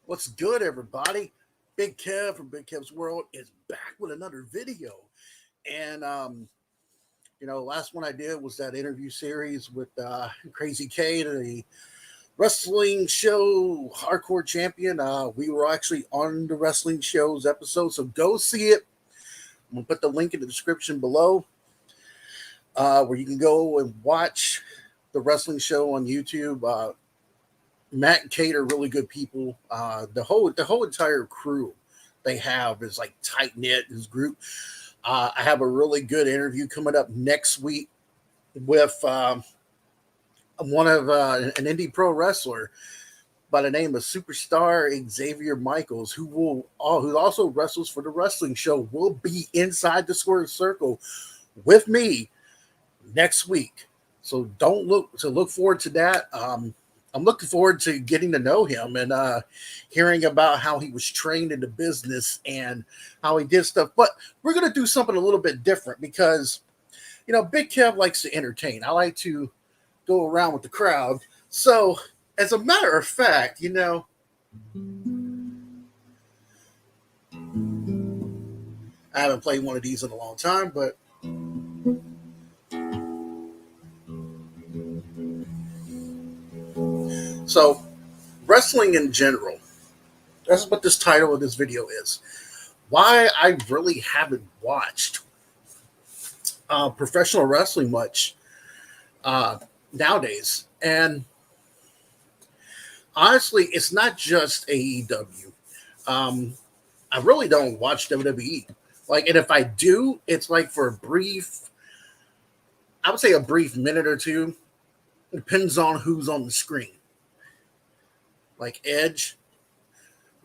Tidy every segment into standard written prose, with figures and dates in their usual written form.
What's good, everybody? Big Kev from Big Kev's World is back with another video. And, last one I did was that interview series with Crazy K, the wrestling show hardcore champion. We were actually on the wrestling show's episode, so go see it. I'm going to put the link in the description below where you can go and watch the wrestling show on YouTube. Matt and Kate are really good people. The whole entire crew they have is like tight knit. His group. I have a really good interview coming up next week with one of an indie pro wrestler by the name of Superstar Xavier Michaels, who also wrestles for the wrestling show. Will be inside the square circle with me next week. So look forward to that. I'm looking forward to getting to know him and hearing about how he was trained in the business and how he did stuff. But we're going to do something a little bit different because, Big Kev likes to entertain. I like to go around with the crowd. So, as a matter of fact, I haven't played one of these in a long time, but so wrestling in general. That's what this title of this video is. Why I really haven't watched professional wrestling much nowadays. And honestly, it's not just AEW. I really don't watch WWE. And if I do, it's like for I would say a brief minute or two. Depends on who's on the screen. Like Edge.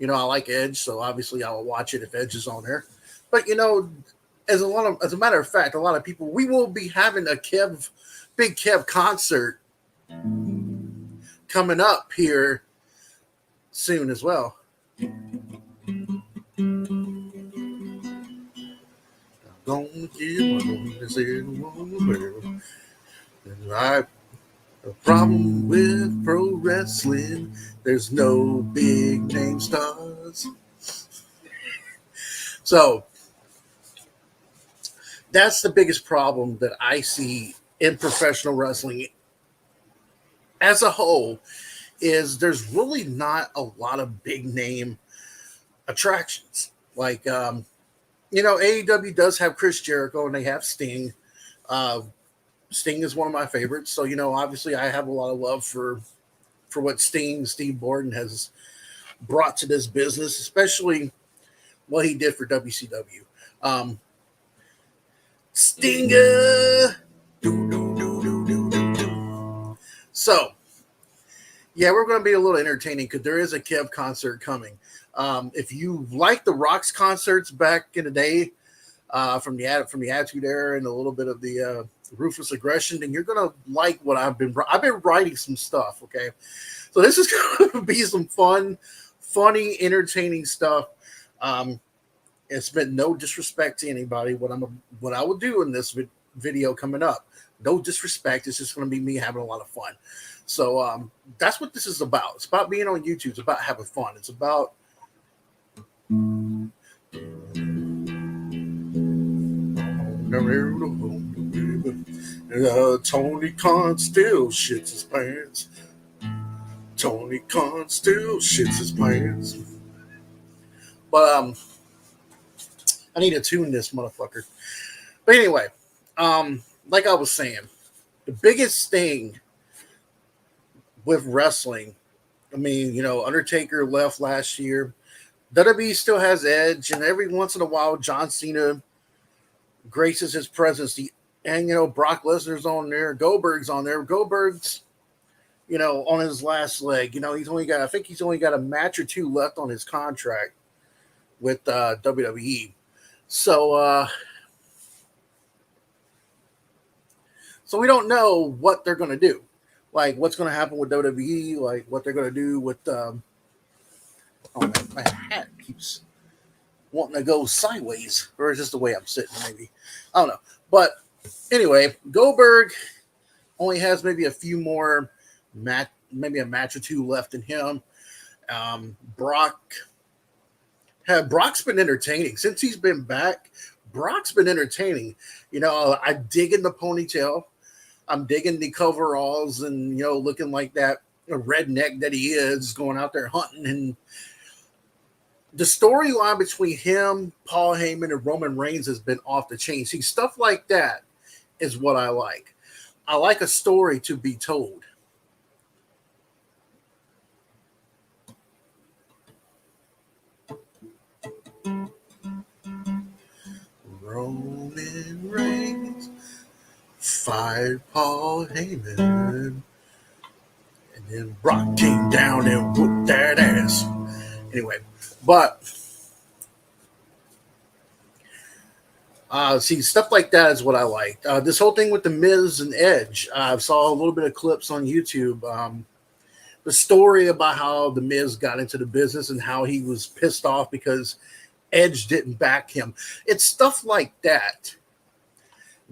I like Edge, so obviously I will watch it if Edge is on there. But as a matter of fact, a lot of people, we will be having a Big Kev concert coming up here soon as well. Gonna give a problem with pro wrestling. There's no big name stars. So that's the biggest problem that I see in professional wrestling as a whole is there's really not a lot of big name attractions. AEW does have Chris Jericho and they have Sting. Sting is one of my favorites. So, obviously I have a lot of love for what Steve Borden has brought to this business, especially what he did for WCW. Stinger. So, yeah, we're going to be a little entertaining because there is a Kev concert coming. If you like the Rocks concerts back in the day, from the Attitude Era and a little bit of the Ruthless Aggression, then you're gonna like what I've been writing some stuff. Okay, so this is gonna be some funny, entertaining stuff. It's been no disrespect to anybody. What I will do in this video coming up, no disrespect. It's just gonna be me having a lot of fun. So that's what this is about. It's about being on YouTube. It's about having fun. It's about Tony Khan still shits his pants. Tony Khan still shits his pants. But I need to tune this motherfucker. But anyway, like I was saying, the biggest thing with wrestling, Undertaker left last year. WWE still has Edge, and every once in a while, John Cena graces his presence. Brock Lesnar's on there. Goldberg's on there. Goldberg's, on his last leg. I think he's only got a match or two left on his contract with WWE. So we don't know what they're going to do. Like, what's going to happen with WWE. Like, what they're going to do with... my hat keeps wanting to go sideways. Or is this the way I'm sitting, maybe? I don't know. But anyway, Goldberg only has maybe a few more maybe a match or two left in him. Brock. Brock's been entertaining since he's been back. Brock's been entertaining. I dig in the ponytail. I'm digging the coveralls and looking like that redneck that he is, going out there hunting. And the storyline between him, Paul Heyman, and Roman Reigns has been off the chain. See, stuff like that is what I like. I like a story to be told. Roman Reigns fired Paul Heyman, and then Brock came down and whooped that ass. Anyway, but see, stuff like that is what I like. This whole thing with the Miz and Edge, I saw a little bit of clips on YouTube. The story about how the Miz got into the business and how he was pissed off because Edge didn't back him. It's stuff like that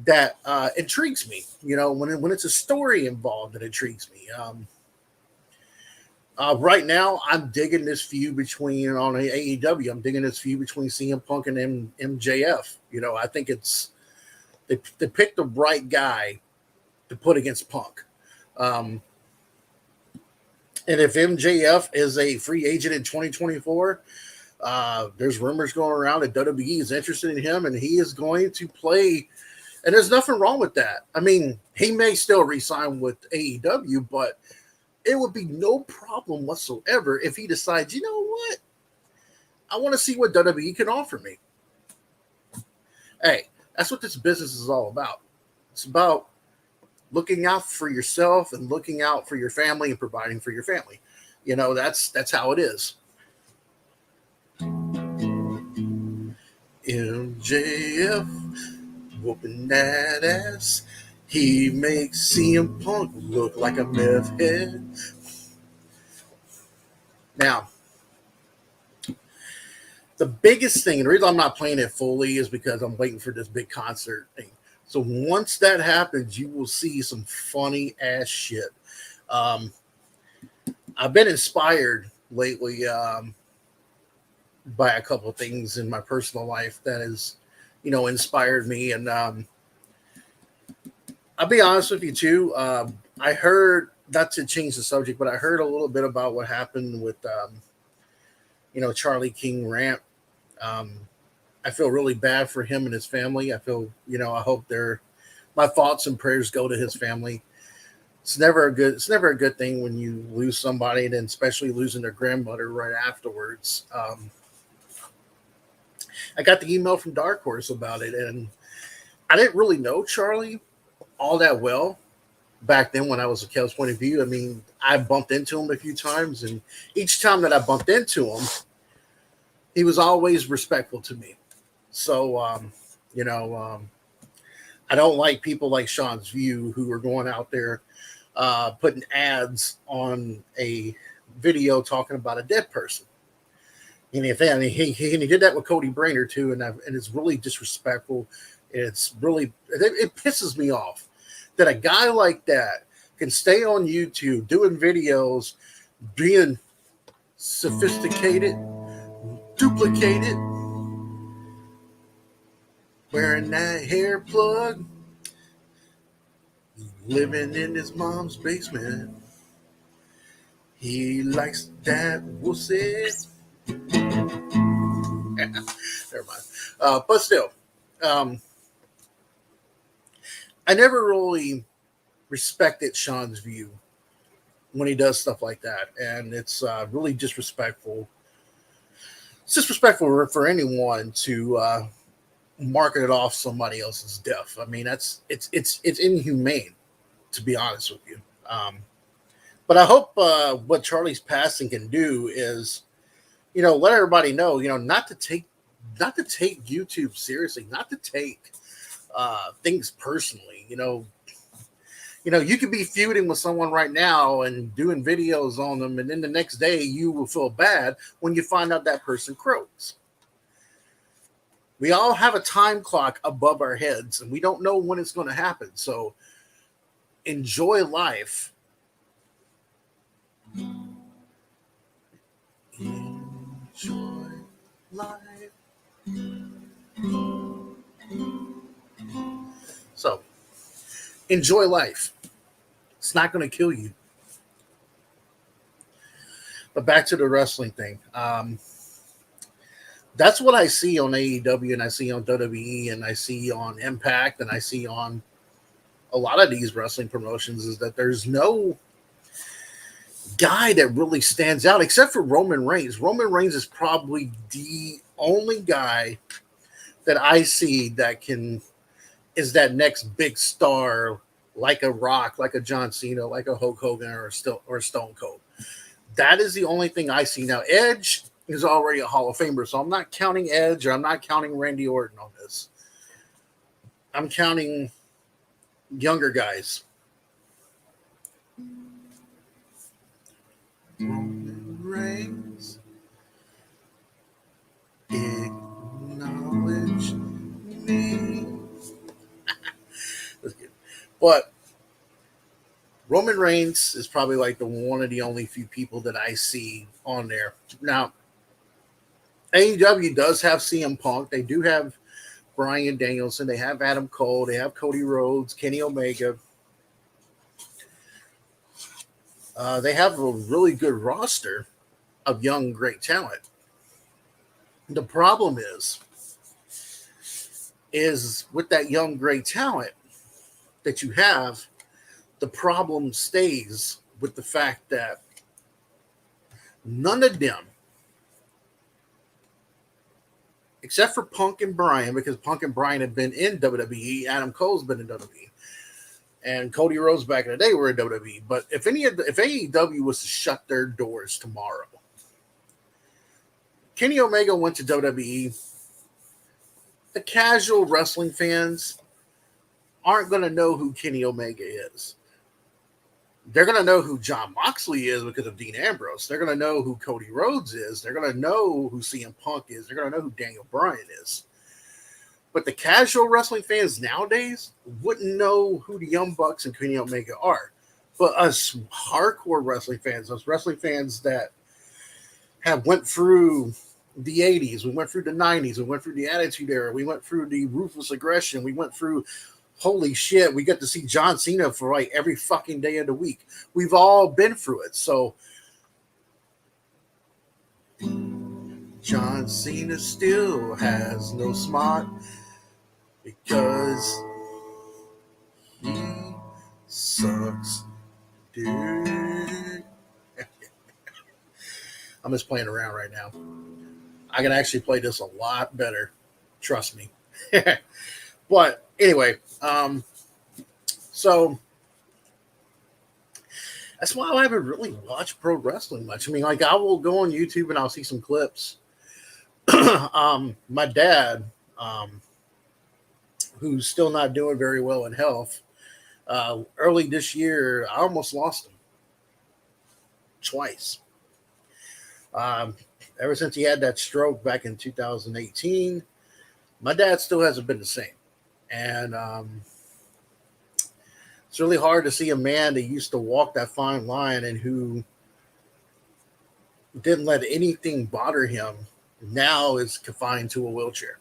that intrigues me. When it's a story involved, that intrigues me. Right now, I'm digging this feud between on AEW. I'm digging this feud between CM Punk and MJF. I think they picked the right guy to put against Punk. And if MJF is a free agent in 2024, there's rumors going around that WWE is interested in him, and he is going to play. And there's nothing wrong with that. I mean, he may still re-sign with AEW, but it would be no problem whatsoever if he decides, you know what? I want to see what WWE can offer me. Hey, that's what this business is all about. It's about looking out for yourself and looking out for your family and providing for your family. That's how it is. MJF whooping that ass. He makes CM Punk look like a meth head. Now, the biggest thing, and the reason I'm not playing it fully is because I'm waiting for this big concert thing. So once that happens, you will see some funny ass shit. I've been inspired lately by a couple of things in my personal life that has, inspired me. And I'll be honest with you too. I heard, not to change the subject, but I heard a little bit about what happened with, Charlie King Ramp. I feel really bad for him and his family. I feel, I hope my thoughts and prayers go to his family. It's never a good thing when you lose somebody, and then especially losing their grandmother right afterwards. I got the email from Dark Horse about it, and I didn't really know Charlie all that well back then when I was a Kel's point of view. I mean, I bumped into him a few times, and each time that I bumped into him, he was always respectful to me. So, I don't like people like Sean's View who are going out there putting ads on a video talking about a dead person. And he did that with Cody Brainerd too, and it's really disrespectful. It pisses me off that a guy like that can stay on YouTube doing videos, being sophisticated, duplicated, wearing that hair plug, living in his mom's basement. He likes that wussy. Never mind. But still, I never really respected Sean's View when he does stuff like that, and it's really disrespectful. It's disrespectful for anyone to market it off somebody else's death. I mean, it's inhumane, to be honest with you. But I hope what Charlie's passing can do is, let everybody know, not to take YouTube seriously, not to take things personally. You could be feuding with someone right now and doing videos on them, and then the next day you will feel bad when you find out that person croaks. We all have a time clock above our heads, and we don't know when it's going to happen. So enjoy life. enjoy life. So, enjoy life. It's not going to kill you. But back to the wrestling thing. That's what I see on AEW and I see on WWE and I see on Impact and I see on a lot of these wrestling promotions is that there's no guy that really stands out except for Roman Reigns. Roman Reigns is probably the only guy that I see that is that next big star, like a Rock, like a John Cena, like a Hulk Hogan, or Stone Cold. That is the only thing I see now. Edge is already a Hall of Famer, so I'm not counting Edge or I'm not counting Randy Orton on this. I'm counting younger guys. Roman Reigns, acknowledge me. That's good. But Roman Reigns is probably like the one of the only few people that I see on there. Now, AEW does have CM Punk. They do have Bryan Danielson. They have Adam Cole. They have Cody Rhodes, Kenny Omega. They have a really good roster of young, great talent. The problem is with that young, great talent that you have, the problem stays with the fact that none of them, except for Punk and Bryan, because Punk and Bryan have been in WWE, Adam Cole's been in WWE, and Cody Rhodes back in the day were in WWE. But if AEW was to shut their doors tomorrow, Kenny Omega went to WWE, the casual wrestling fans aren't going to know who Kenny Omega is. They're going to know who Jon Moxley is because of Dean Ambrose. They're going to know who Cody Rhodes is. They're going to know who CM Punk is. They're going to know who Daniel Bryan is. But the casual wrestling fans nowadays wouldn't know who the Young Bucks and Kenny Omega are. But us hardcore wrestling fans, us wrestling fans that have went through the 80s, we went through the 90s, we went through the Attitude Era, we went through the Ruthless Aggression, we went through, holy shit, we get to see John Cena for like every fucking day of the week. We've all been through it. So John Cena still has no smart because he sucks dick. I'm just playing around right now. I can actually play this a lot better. Trust me. But anyway, so that's why I haven't really watched pro wrestling much. I mean, like I will go on YouTube and I'll see some clips. My dad, who's still not doing very well in health, early this year, I almost lost him twice. Ever since he had that stroke back in 2018, my dad still hasn't been the same. And it's really hard to see a man that used to walk that fine line and who didn't let anything bother him now is confined to a wheelchair.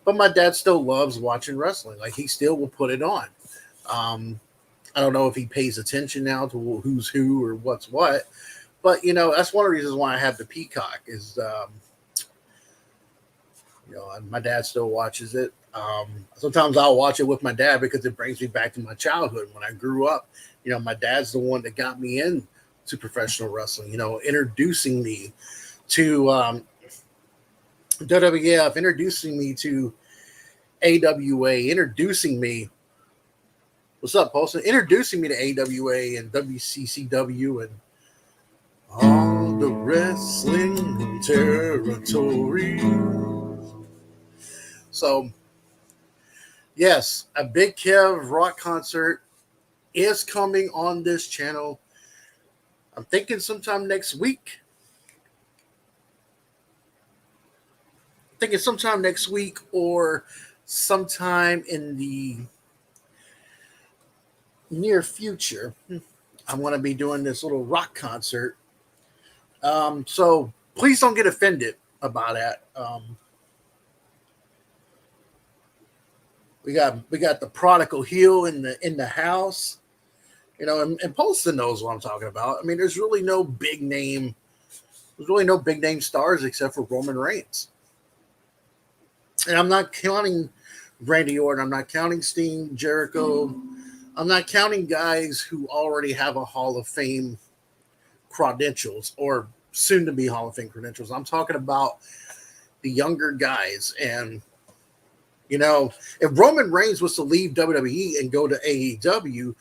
But my dad still loves watching wrestling. Like he still will put it on. I don't know if he pays attention now to who's who or what's what. But, you know, that's one of the reasons why I have the Peacock is, you know, my dad still watches it. Sometimes I'll watch it with my dad because it brings me back to my childhood. When I grew up, you know, my dad's the one that got me into professional wrestling, you know, introducing me to WWF, introducing me to AWA, introducing me. What's up, Paulson? Introducing me to AWA and WCCW and all the wrestling territory. So, yes, a Big Kev rock concert is coming on this channel. I'm thinking sometime next week. Or sometime in the near future. I'm going to be doing this little rock concert. So please don't get offended about that. We got the prodigal heel in the house, and Poston knows what I'm talking about. I mean, there's really no big name stars except for Roman Reigns, and I'm not counting Randy Orton. I'm not counting Sting, Jericho. I'm not counting guys who already have a Hall of Fame credentials or soon to be Hall of Fame credentials. I'm talking about the younger guys. And, if Roman Reigns was to leave WWE and go to AEW,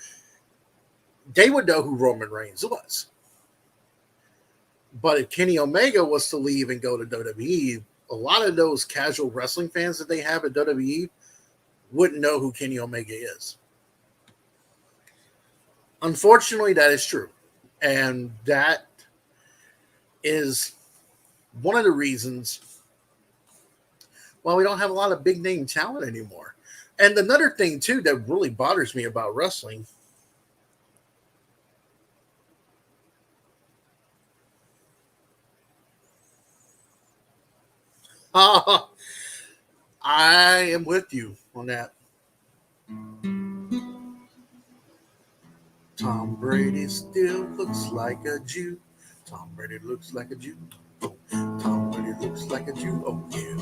they would know who Roman Reigns was. But if Kenny Omega was to leave and go to WWE, a lot of those casual wrestling fans that they have at WWE wouldn't know who Kenny Omega is. Unfortunately, that is true. And that is one of the reasons why we don't have a lot of big name talent anymore. And another thing, too, that really bothers me about wrestling I am with you on that. Tom Brady still looks like a Jew. Tom Brady looks like a Jew. Tom Brady looks like a Jew. Oh yeah.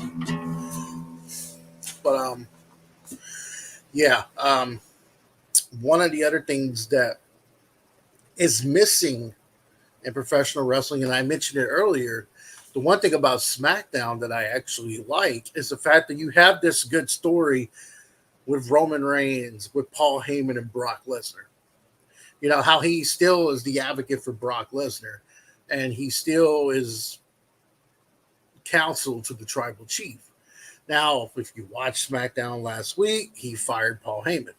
But yeah. One of the other things that is missing in professional wrestling, and I mentioned it earlier, the one thing about SmackDown that I actually like is the fact that you have this good story with Roman Reigns, with Paul Heyman, and Brock Lesnar. How he still is the advocate for Brock Lesnar, and he still is counsel to the tribal chief. Now, if you watched SmackDown last week, he fired Paul Heyman.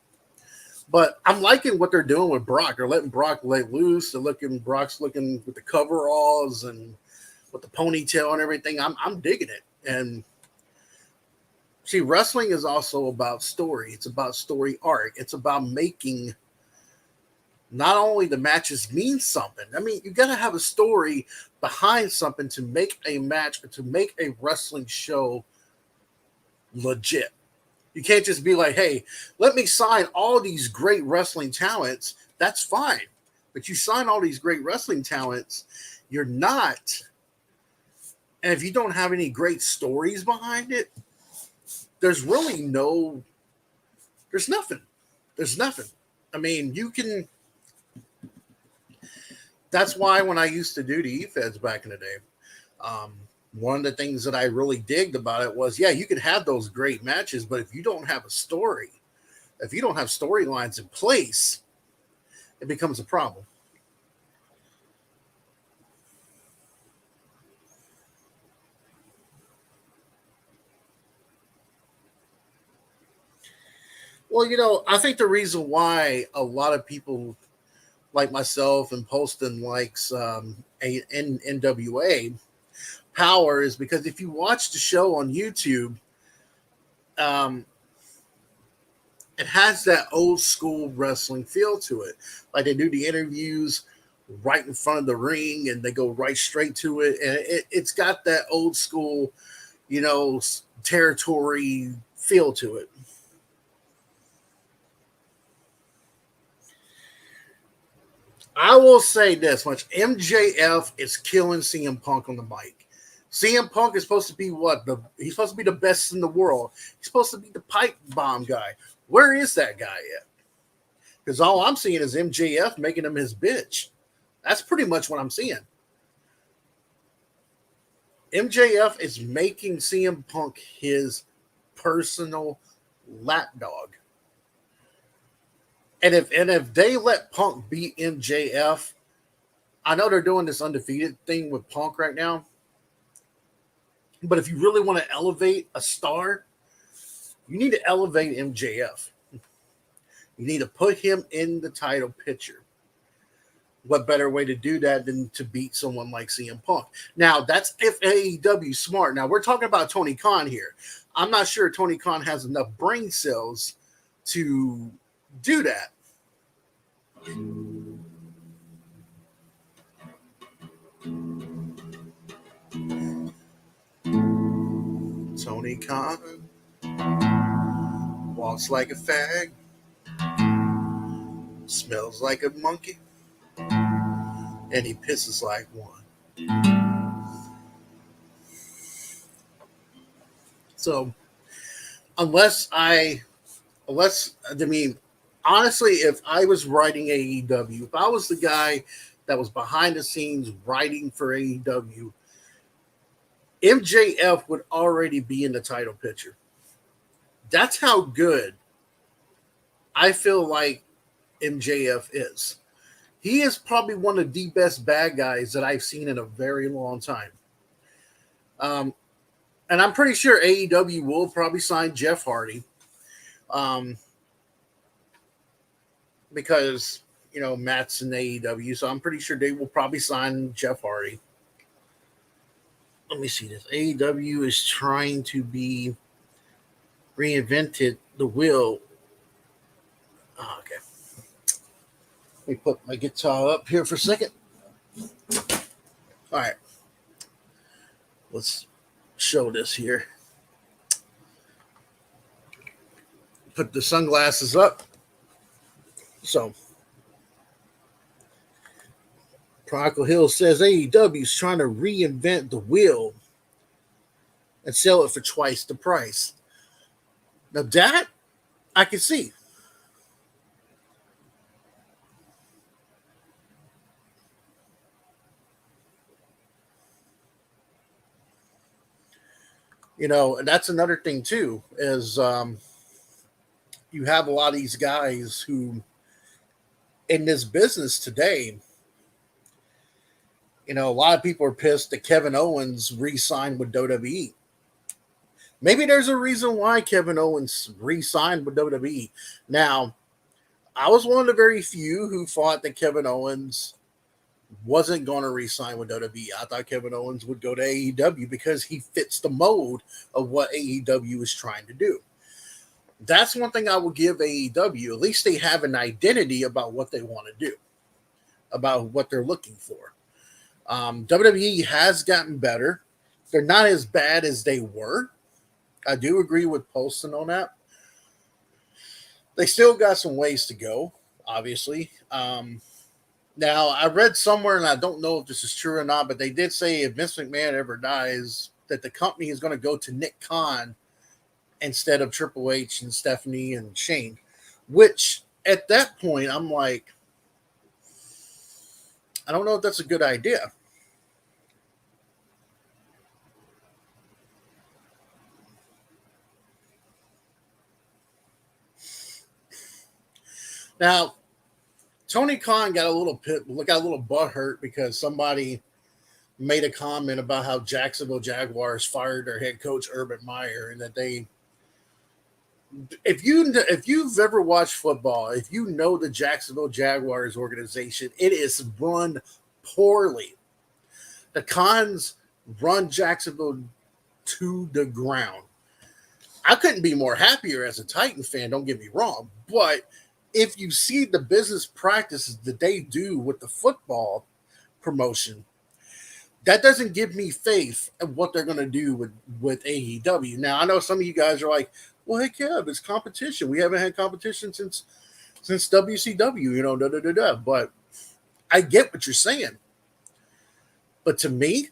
But I'm liking what they're doing with Brock. They're letting Brock lay loose. Brock's looking with the coveralls and with the ponytail and everything. I'm digging it. And see, wrestling is also about story. It's about story arc. It's about making not only the matches mean something. I mean, you got to have a story behind something to make a match or to make a wrestling show legit. You can't just be like, hey, let me sign all these great wrestling talents. That's fine. But you sign all these great wrestling talents, you're not. And if you don't have any great stories behind it, there's nothing. There's nothing. I mean, that's why when I used to do the eFeds back in the day, one of the things that I really digged about it was, yeah, you can have those great matches, but if you don't have a story, if you don't have storylines in place, it becomes a problem. Well, I think the reason why a lot of people like myself and Poston likes NWA Power is because if you watch the show on YouTube, um, it has that old school wrestling feel to it. Like they do the interviews right in front of the ring and they go right straight to it. And it's got that old school, territory feel to it. I will say this much: MJF is killing CM Punk on the mic. CM Punk is supposed to be he's supposed to be the best in the world. He's supposed to be the pipe bomb guy. Where is that guy at? Because all I'm seeing is MJF making him his bitch. That's pretty much what I'm seeing. MJF is making CM Punk his personal lapdog. And if they let Punk beat MJF, I know they're doing this undefeated thing with Punk right now. But if you really want to elevate a star, you need to elevate MJF. You need to put him in the title picture. What better way to do that than to beat someone like CM Punk? Now, that's if AEW smart. Now, we're talking about Tony Khan here. I'm not sure Tony Khan has enough brain cells to do that. Tony Khan walks like a fag, smells like a monkey, and he pisses like one. So I mean, honestly, if I was writing AEW, if I was the guy that was behind the scenes writing for AEW, MJF would already be in the title picture. That's how good I feel like MJF is. He is probably one of the best bad guys that I've seen in a very long time. Um, and I'm pretty sure AEW will probably sign Jeff Hardy. Um, because Matt's in AEW, so I'm pretty sure they will probably sign Jeff Hardy. Let me see this. AEW is trying to be reinvented the wheel. Oh, okay. Let me put my guitar up here for a second. All right. Let's show this here. Put the sunglasses up. So, Chronicle Hill says AEW is trying to reinvent the wheel and sell it for twice the price. Now that I can see. And that's another thing too, is you have a lot of these guys who in this business today, a lot of people are pissed that Kevin Owens re-signed with WWE. Maybe there's a reason why Kevin Owens re-signed with WWE. Now, I was one of the very few who thought that Kevin Owens wasn't going to re-sign with WWE. I thought Kevin Owens would go to AEW because he fits the mold of what AEW is trying to do. That's one thing I will give AEW. At least they have an identity about what they want to do, about what they're looking for. WWE has gotten better. They're not as bad as they were. I do agree with Poston on that. They still got some ways to go, obviously. Now, I read somewhere, and I don't know if this is true or not, but they did say if Vince McMahon ever dies, that the company is going to go to Nick Khan instead of Triple H and Stephanie and Shane, which at that point, I'm like, I don't know if that's a good idea. Now, Tony Khan got a little butthurt because somebody made a comment about how Jacksonville Jaguars fired their head coach Urban Meyer, and that if you've ever watched football, if you know the Jacksonville Jaguars organization, it is run poorly. The Khans run Jacksonville to the ground. I couldn't be more happier as a Titan fan, don't get me wrong, but if you see the business practices that they do with the football promotion, that doesn't give me faith in what they're going to do with AEW. Now, I know some of you guys are like, well, hey, Kev, it's competition. We haven't had competition since WCW, But I get what you're saying. But to me,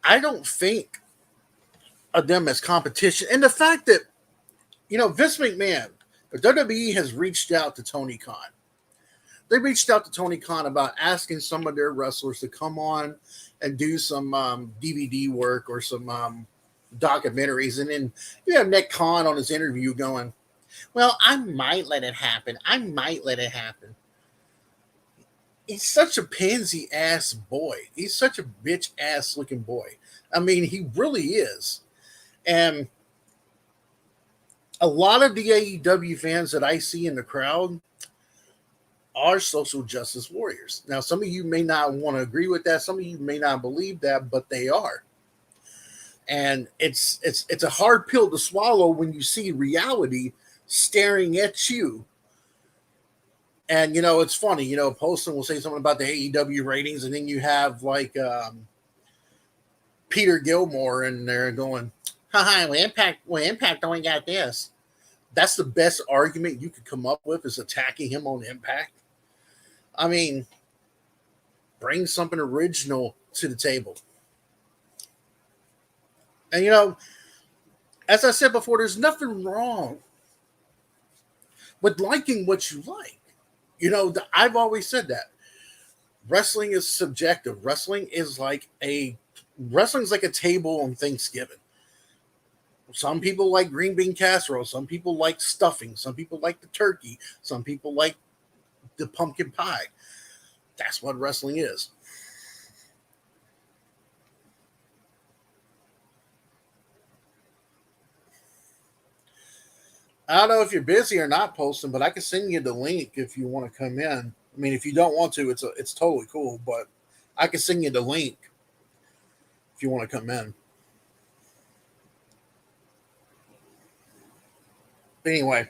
I don't think of them as competition. And the fact that, Vince McMahon, the WWE has reached out to Tony Khan. They reached out to Tony Khan about asking some of their wrestlers to come on and do some DVD work or some documentaries. And then you have Nick Khan on his interview going, well, I might let it happen. He's such a pansy ass boy. He's such a bitch ass looking boy. I mean, he really is. And a lot of the AEW fans that I see in the crowd are social justice warriors. Now, some of you may not want to agree with that. Some of you may not believe that, but they are. And it's a hard pill to swallow when you see reality staring at you. And, it's funny, Poston will say something about the AEW ratings, and then you have like Peter Gilmore in there going, "Haha, Impact only got this." That's the best argument you could come up with is attacking him on Impact. I mean, bring something original to the table. And as I said before, there's nothing wrong with liking what you like. I've always said that wrestling is subjective. Wrestling's like a table on Thanksgiving. Some people like green bean casserole. Some people like stuffing. Some people like the turkey. Some people like the pumpkin pie. That's what wrestling is. I don't know if you're busy or not posting, but I can send you the link if you want to come in. I mean, if you don't want to, it's totally cool, but I can send you the link if you want to come in. But anyway,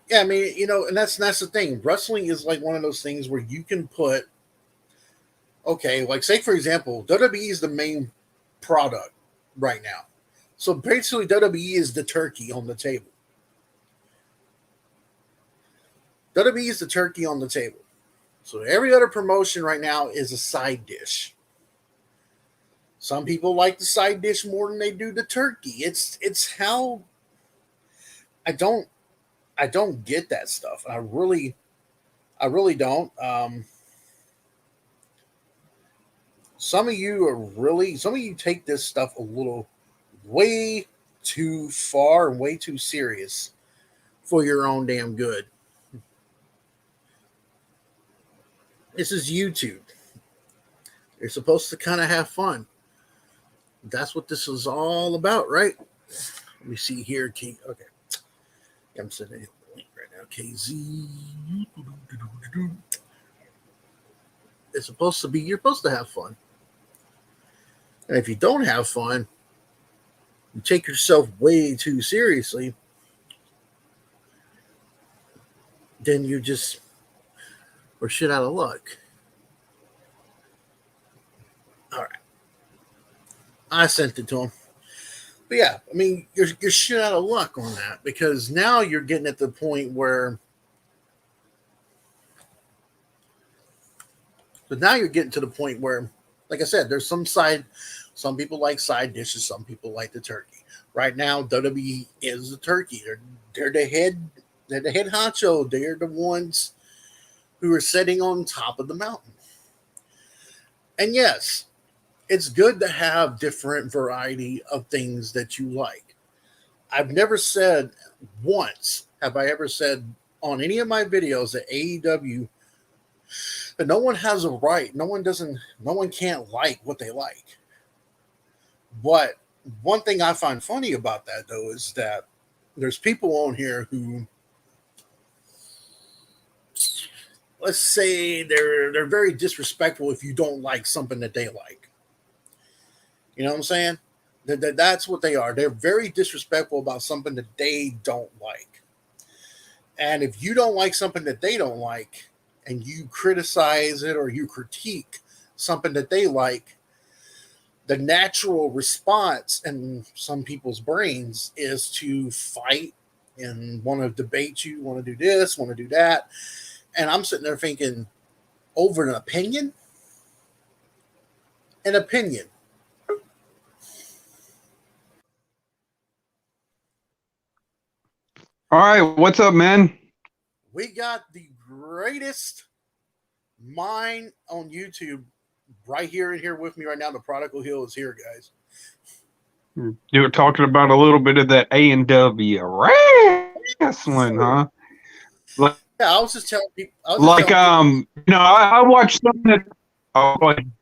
yeah, I mean, and that's the thing. Wrestling is like one of those things where you can put, okay, like say for example, WWE is the main product right now. So basically, WWE is the turkey on the table. WWE is the turkey on the table. So every other promotion right now is a side dish. Some people like the side dish more than they do the turkey. It's how I don't get that stuff. I really don't. Some of you take this stuff a little way too far and way too serious for your own damn good. This is YouTube. You're supposed to kind of have fun. That's what this is all about, right? Let me see here. Okay. I'm sending the link right now. KZ. It's supposed to be, you're supposed to have fun. And if you don't have fun, you take yourself way too seriously, then you just are shit out of luck. All right. I sent it to him. But yeah, I mean, you're shit out of luck on that because now you're getting at the point where. But now you're getting to the point where, like I said, there's some people like side dishes, some people like the turkey. Right now, WWE is the turkey. They're the head honcho. They're the ones who are sitting on top of the mountain. And yes, it's good to have different variety of things that you like. I've never said once, have I ever said on any of my videos that AEW, that no one has a right, no one can't like what they like. But one thing I find funny about that though is that there's people on here who, let's say they're very disrespectful if you don't like something that they like. You know what I'm saying? That's what they are. They're very disrespectful about something that they don't like. And if you don't like something that they don't like and you criticize it or you critique something that they like, the natural response in some people's brains is to fight and want to debate you, want to do this, want to do that. And I'm sitting there thinking, over an opinion? An opinion. All right, what's up, man? We got the greatest mind on YouTube right here with me right now. The Prodigal Hill is here, guys. You were talking about a little bit of that A&W wrestling, huh? Yeah, I was just telling people. I watched something that. Oh, go ahead.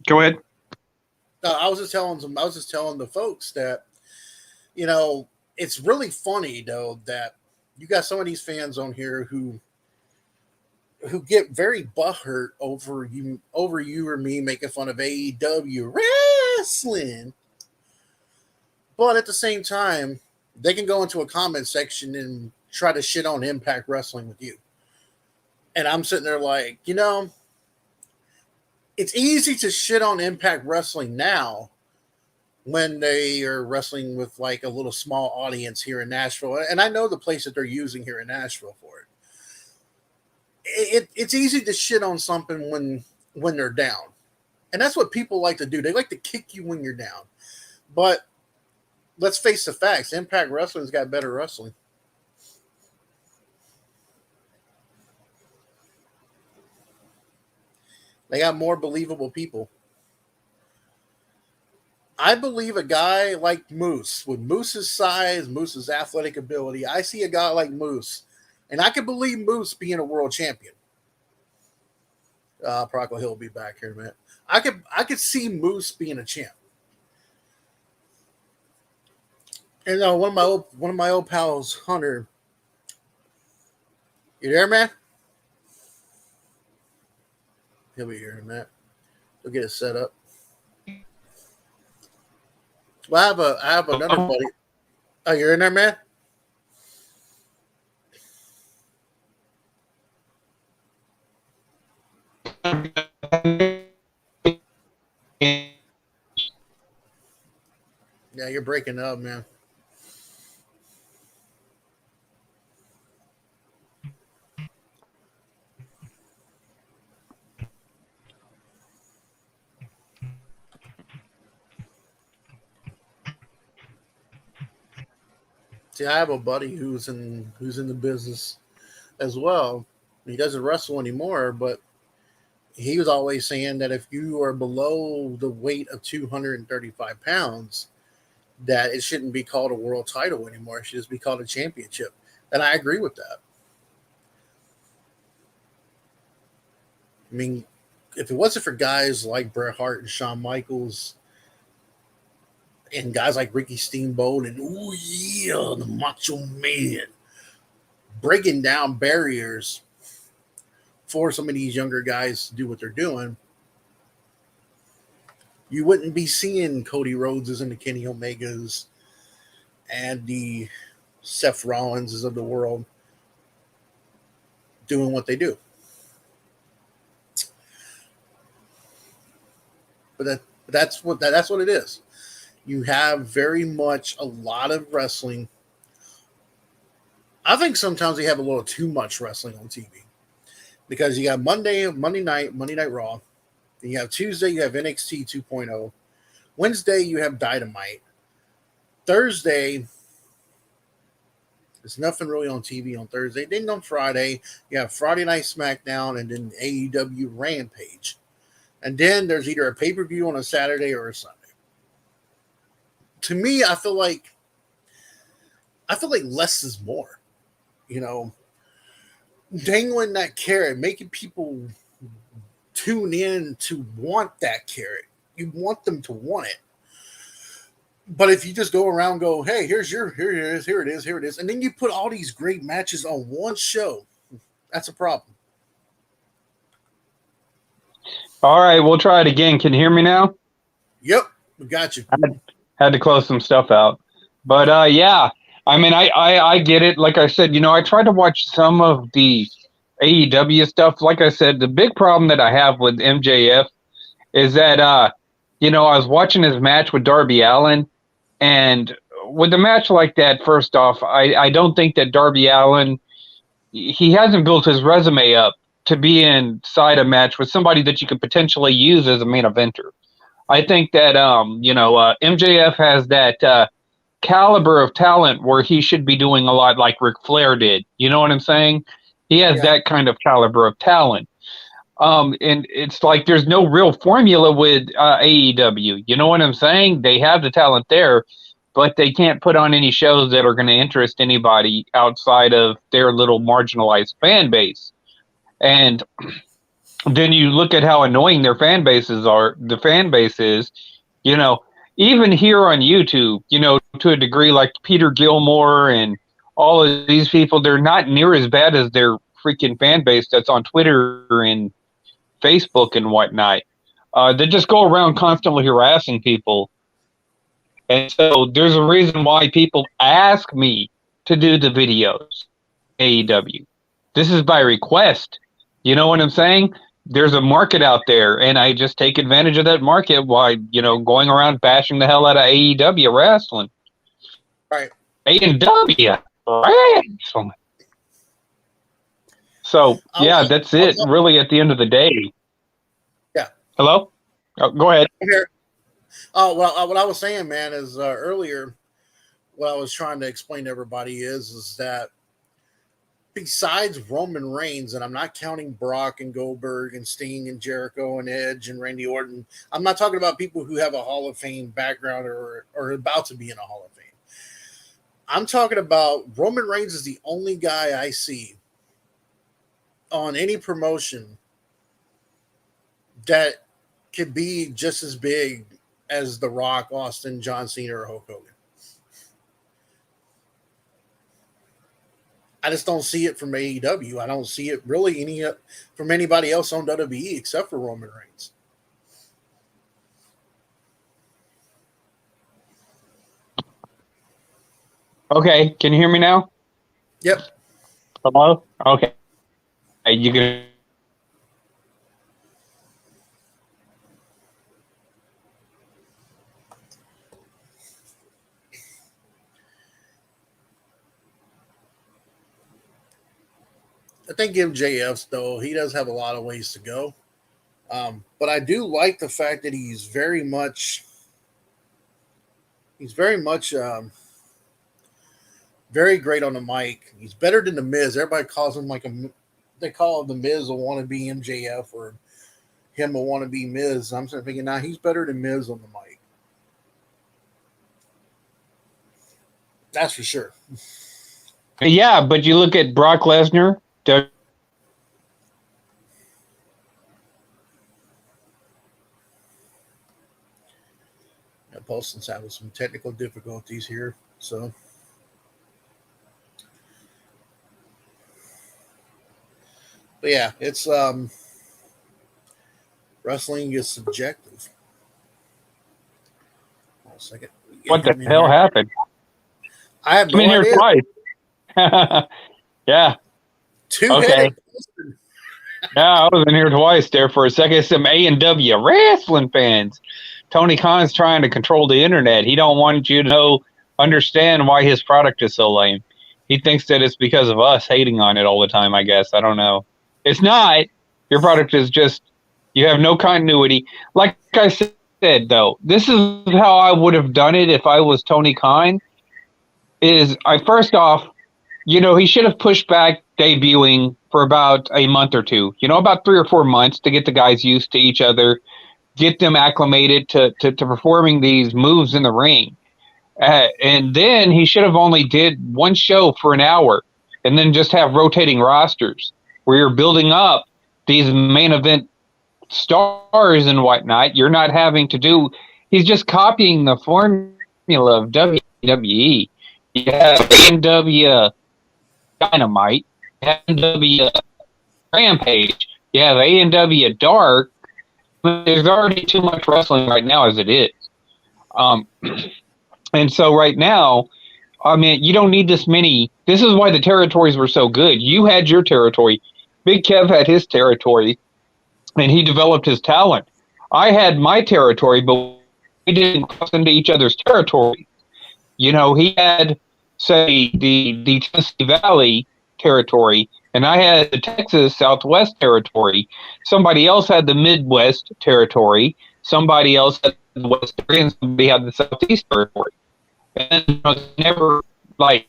Go ahead. I was just telling the folks that, it's really funny though that you got some of these fans on here who get very butthurt over you or me making fun of AEW wrestling. But at the same time, they can go into a comment section and try to shit on Impact Wrestling with you. And I'm sitting there like, it's easy to shit on Impact Wrestling now when they are wrestling with like a little small audience here in Nashville. And I know the place that they're using here in Nashville for it. It's easy to shit on something when they're down. And that's what people like to do. They like to kick you when you're down. But let's face the facts. Impact Wrestling's got better wrestling. They got more believable people. I believe a guy like Moose, with Moose's size, Moose's athletic ability, I see a guy like Moose, and I can believe Moose being a world champion. Procol Hill will be back here in a minute. I could see Moose being a champ. And one of my old pals, Hunter. You there, man? He'll be here in a minute. We'll get it set up. Well, I have another buddy. Oh, you're in there, man? Yeah, you're breaking up, man. See, I have a buddy who's in the business as well. He doesn't wrestle anymore, but he was always saying that if you are below the weight of 235 pounds, that it shouldn't be called a world title anymore. It should just be called a championship. And I agree with that. I mean, if it wasn't for guys like Bret Hart and Shawn Michaels and guys like Ricky Steamboat and the Macho Man breaking down barriers for some of these younger guys to do what they're doing, you wouldn't be seeing Cody Rhodeses and the Kenny Omegas and the Seth Rollinses of the world doing what they do. But that's what it is. You have very much a lot of wrestling. I think sometimes they have a little too much wrestling on TV because you got Monday night Raw. Then you have Tuesday, you have NXT 2.0. Wednesday, you have Dynamite. Thursday, there's nothing really on TV on Thursday. Then on Friday, you have Friday Night SmackDown and then AEW Rampage. And then there's either a pay-per-view on a Saturday or a Sunday. To me, I feel like less is more. You know, dangling that carrot, making people tune in to want that carrot. You want them to want it. But if you just go around and go, hey, here it is, and then you put all these great matches on one show, that's a problem. All right, we'll try it again. Can you hear me now? Yep, we got you. I had to close some stuff out. But, yeah, I mean, I get it. Like I said, I tried to watch some of the AEW stuff. Like I said, the big problem that I have with MJF is that, I was watching his match with Darby Allin, and with a match like that, first off, I don't think that Darby Allin, he hasn't built his resume up to be inside a match with somebody that you could potentially use as a main eventer. I think that, MJF has that caliber of talent where he should be doing a lot like Ric Flair did. You know what I'm saying? He has that kind of caliber of talent. And it's like there's no real formula with AEW. You know what I'm saying? They have the talent there, but they can't put on any shows that are going to interest anybody outside of their little marginalized fan base. And then you look at how annoying their fan bases are. The fan base is, even here on YouTube, to a degree, like Peter Gilmore and all of these people, they're not near as bad as their freaking fan base that's on Twitter and Facebook and whatnot. They just go around constantly harassing people. And so there's a reason why people ask me to do the videos, AEW. This is by request. You know what I'm saying? there's a market out there, and I just take advantage of that market while going around bashing the hell out of AEW wrestling. Right. AEW wrestling. So yeah, that's it. Really, at the end of the day. Yeah. Hello. Oh, go ahead. Here. Oh well, what I was saying, man, is earlier. What I was trying to explain to everybody is that besides Roman Reigns, and I'm not counting Brock and Goldberg and Sting and Jericho and Edge and Randy Orton. I'm not talking about people who have a Hall of Fame background or about to be in a Hall of Fame. I'm talking about Roman Reigns is the only guy I see on any promotion that could be just as big as The Rock, Austin, John Cena, or Hulk Hogan. I just don't see it from AEW. I don't see it really from anybody else on WWE except for Roman Reigns. Okay, can you hear me now? Yep. Hello? Okay. You can. I think MJF, though, he does have a lot of ways to go. But I do like the fact that he's very much very great on the mic. He's better than the Miz. Everybody calls him they call the Miz a wannabe MJF or him a wannabe Miz. I'm sort of thinking, he's better than Miz on the mic. That's for sure. Yeah, but you look at Brock Lesnar. Poston's having some technical difficulties here, so. But yeah, it's wrestling is subjective. Hold on a second. What the hell happened? I have no idea. Here twice. Yeah. Two-headed. Yeah, I was in here twice there for a second. Some A&W wrestling fans. Tony Khan's trying to control the internet. He don't want you to understand why his product is so lame. He thinks that it's because of us hating on it all the time, I guess. I don't know. It's not. Your product is just, you have no continuity. Like I said, though, this is how I would have done it if I was Tony Khan. First off, he should have pushed back debuting for about a month or two, about 3 or 4 months to get the guys used to each other, get them acclimated to performing these moves in the ring. And then he should have only did one show for an hour and then just have rotating rosters where you're building up these main event stars and whatnot. You're not having to do, he's just copying the formula of WWE. You have AEW Dynamite, AEW Rampage, you have AEW Dark. There's already too much wrestling right now as it is. And so right now, I mean, you don't need this many. This is why the territories were so good. You had your territory. Big Kev had his territory, and he developed his talent. I had my territory, but we didn't cross into each other's territory. He had, say, the Tennessee Valley territory, and I had the Texas Southwest territory. Somebody else had the Midwest territory. Somebody else had the West area, and somebody had the Southeast territory. And never, they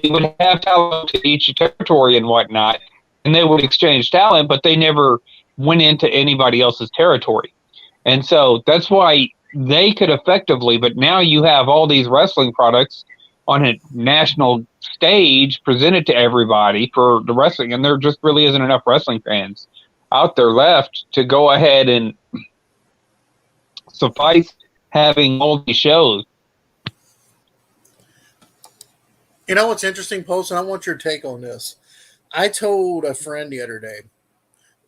would have talent to each territory and whatnot, and they would exchange talent, but they never went into anybody else's territory. And so that's why they could effectively, but now you have all these wrestling products on a national stage presented to everybody for the wrestling, and there just really isn't enough wrestling fans out there left to go ahead and suffice having all these shows. You know what's interesting, Post, and I want your take on this. I told a friend the other day,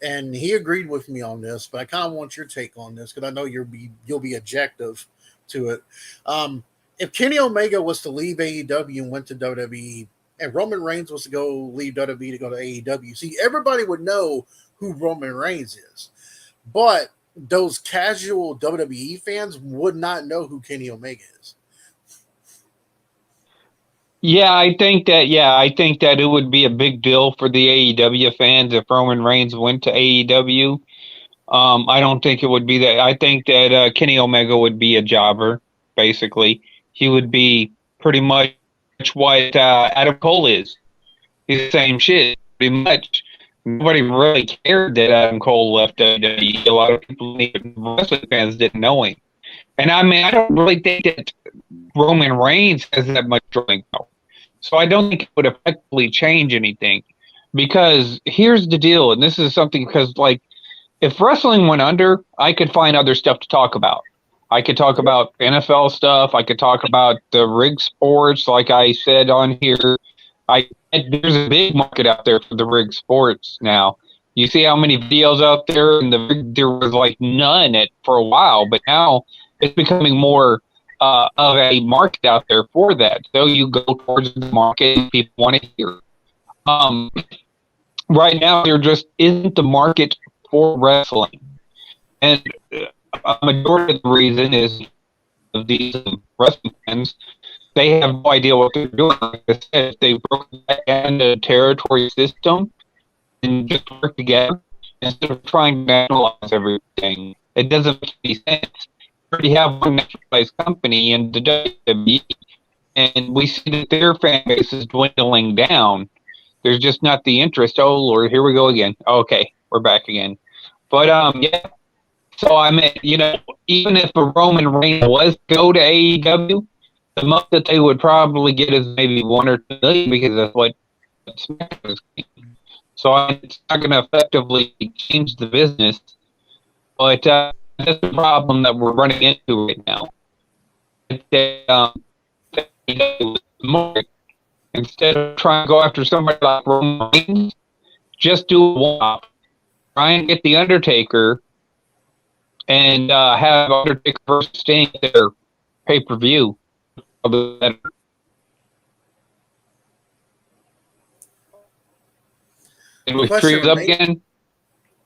and he agreed with me on this, but I kind of want your take on this because I know you'll be objective to it. If Kenny Omega was to leave AEW and went to WWE, and Roman Reigns was to go leave WWE to go to AEW, see, everybody would know who Roman Reigns is. But those casual WWE fans would not know who Kenny Omega is. Yeah, I think that it would be a big deal for the AEW fans if Roman Reigns went to AEW. I don't think it would be that. I think that Kenny Omega would be a jobber, basically. He would be pretty much what Adam Cole is. He's the same shit, pretty much. Nobody really cared that Adam Cole left WWE. A lot of people, even wrestling fans, didn't know him. And I mean, I don't really think that Roman Reigns has that much drawing power. So I don't think it would effectively change anything. Because here's the deal, and this is something because, like, if wrestling went under, I could find other stuff to talk about. I could talk about NFL stuff. I could talk about the rig sports, like I said on here. There's a big market out there for the rig sports now. You see how many videos out there, and there was like none for a while, but now it's becoming more of a market out there for that. So you go towards the market people want to hear. Right now, there just isn't the market for wrestling, and a majority of the reason is of these wrestling fans. They have no idea what they're doing. Like I said, they broke that into a territory system and just work together instead of trying to nationalize everything. It doesn't make any sense. We already have one nationalized company in the WWE, and we see that their fan base is dwindling down. There's just not the interest. Oh, Lord, here we go again. Okay, we're back again. But, yeah. So, I mean, you know, even if a Roman Reigns was to go to AEW, the most that they would probably get is maybe 1 or 2 million because that's what SmackDown is getting. So it's not going to effectively change the business. But that's the problem that we're running into right now. Instead of trying to go after somebody like Roman Reigns, just do a one-off. Try and get The Undertaker and have Undertaker versus Sting at their pay-per-view. And we trees up again?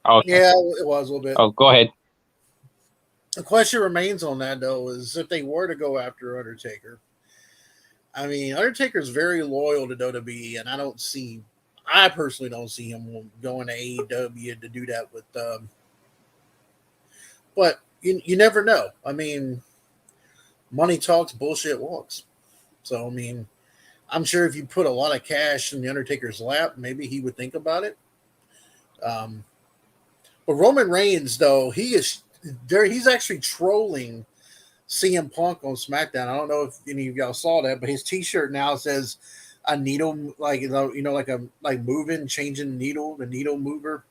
Oh, yeah, it was a little bit. Oh, go ahead. The question remains on that, though, is if they were to go after Undertaker. I mean, Undertaker's very loyal to WWE, and I personally don't see him going to AEW to do that with but you never know. I mean, money talks, bullshit walks. So, I mean, I'm sure if you put a lot of cash in the Undertaker's lap, maybe he would think about it. But Roman Reigns, though, he's actually trolling CM Punk on SmackDown. I don't know if any of y'all saw that, but his T-shirt now says a needle, like like moving, changing needle, the needle mover.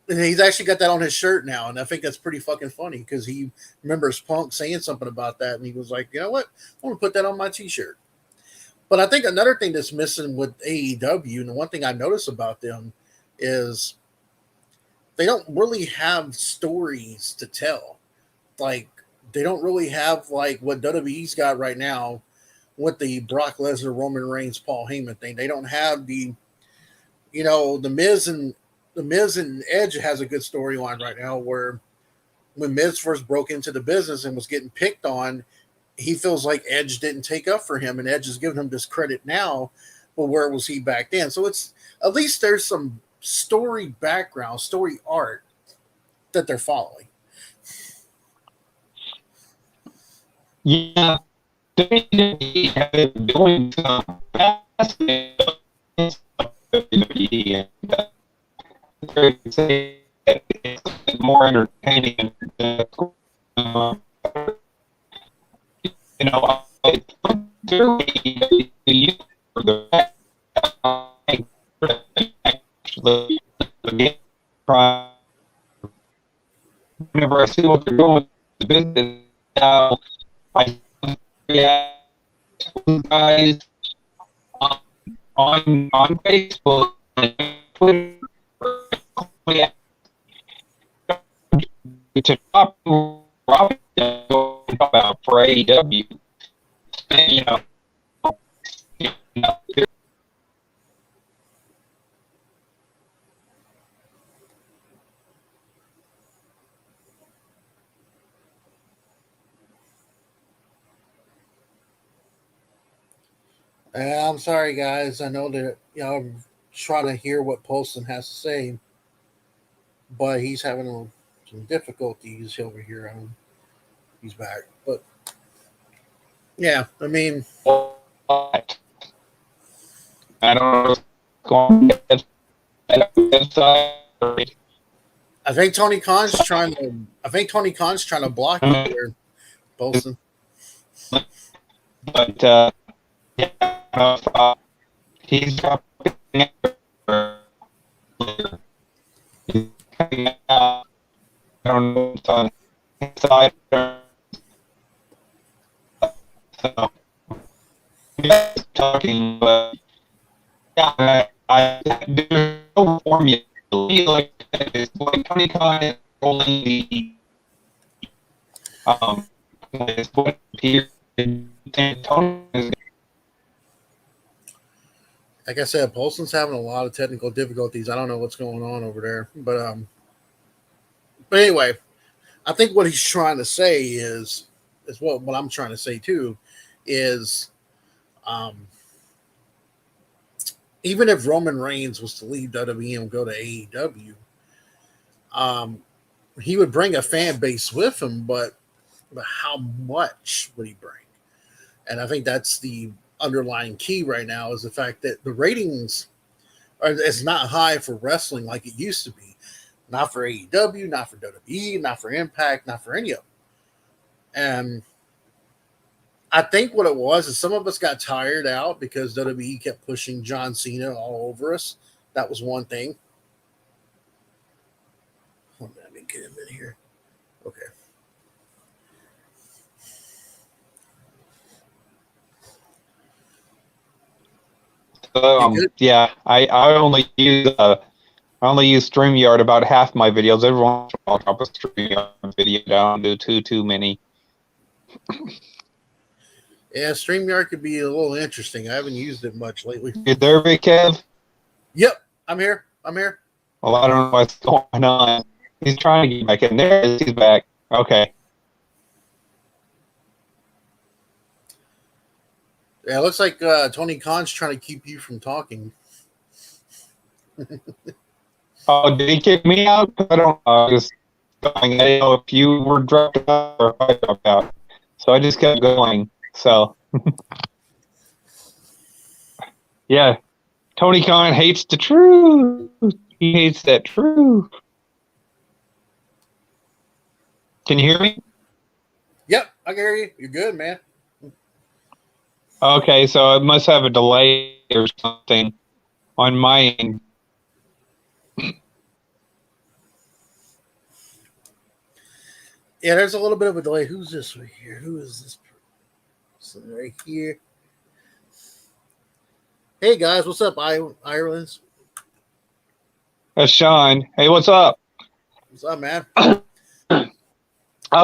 And he's actually got that on his shirt now, and I think that's pretty fucking funny because he remembers Punk saying something about that, and he was like, you know what, I want to put that on my T-shirt. But I think another thing that's missing with AEW, and the one thing I notice about them is they don't really have stories to tell. Like, they don't really have like what WWE's got right now with the Brock Lesnar, Roman Reigns, Paul Heyman thing. They don't have the Miz and Edge has a good storyline right now where when Miz first broke into the business and was getting picked on, he feels like Edge didn't take up for him, and Edge is giving him this credit now, but where was he back then? So it's at least there's some story background, story art that they're following. Yeah, they have been doing some fascinating stuff. It's more entertaining than you know, whenever I see what they're doing with the business now, I guys on Facebook and Twitter to talk about for AEW. You know, I'm sorry, guys. I know that y'all are trying to hear what Polson has to say, but he's having some difficulties over here. He's back, but yeah, I mean, What? I don't know what's going on. I think Tony Khan's trying to. I think Tony Khan's trying to block you there, Polson. But yeah, he's dropping he's coming out. I don't know what's on inside. So he's talking, but yeah, there's no formula. Like it's like Tony Khan is rolling the it's what appears Tony is. Like I said, Polson's having a lot of technical difficulties. I don't know what's going on over there, but anyway, I think what he's trying to say is what I'm trying to say too, is um, even if Roman Reigns was to leave WWE and go to AEW, he would bring a fan base with him, but how much would he bring? And I think that's the underlying key right now is the fact that the ratings is not high for wrestling like it used to be. Not for AEW, not for WWE, not for Impact, not for any of them. And I think what it was is some of us got tired out because WWE kept pushing John Cena all over us. That was one thing. Hold on, let me get him in here. Okay. Yeah, I only use StreamYard about half my videos. Every once in a while, I'll drop a StreamYard video down to too many. Yeah, StreamYard could be a little interesting. I haven't used it much lately. You there, Big Kev? Yep, I'm here. I'm here. Well, I don't know what's going on. He's trying to get back in. There he is. He's back. Okay. Yeah, it looks like Tony Khan's trying to keep you from talking. Oh, did he kick me out? I don't know. I was going. I didn't know if you were dropped out or if I dropped out. So I just kept going. So, yeah. Tony Khan hates the truth. He hates that truth. Can you hear me? Yep, I can hear you. You're good, man. Okay, so it must have a delay or something on my end. Yeah, there's a little bit of a delay. Who's this right here? Who is this person right here? Hey guys, what's up, Ireland's? That's Sean. Hey, what's up? What's up, man? I'm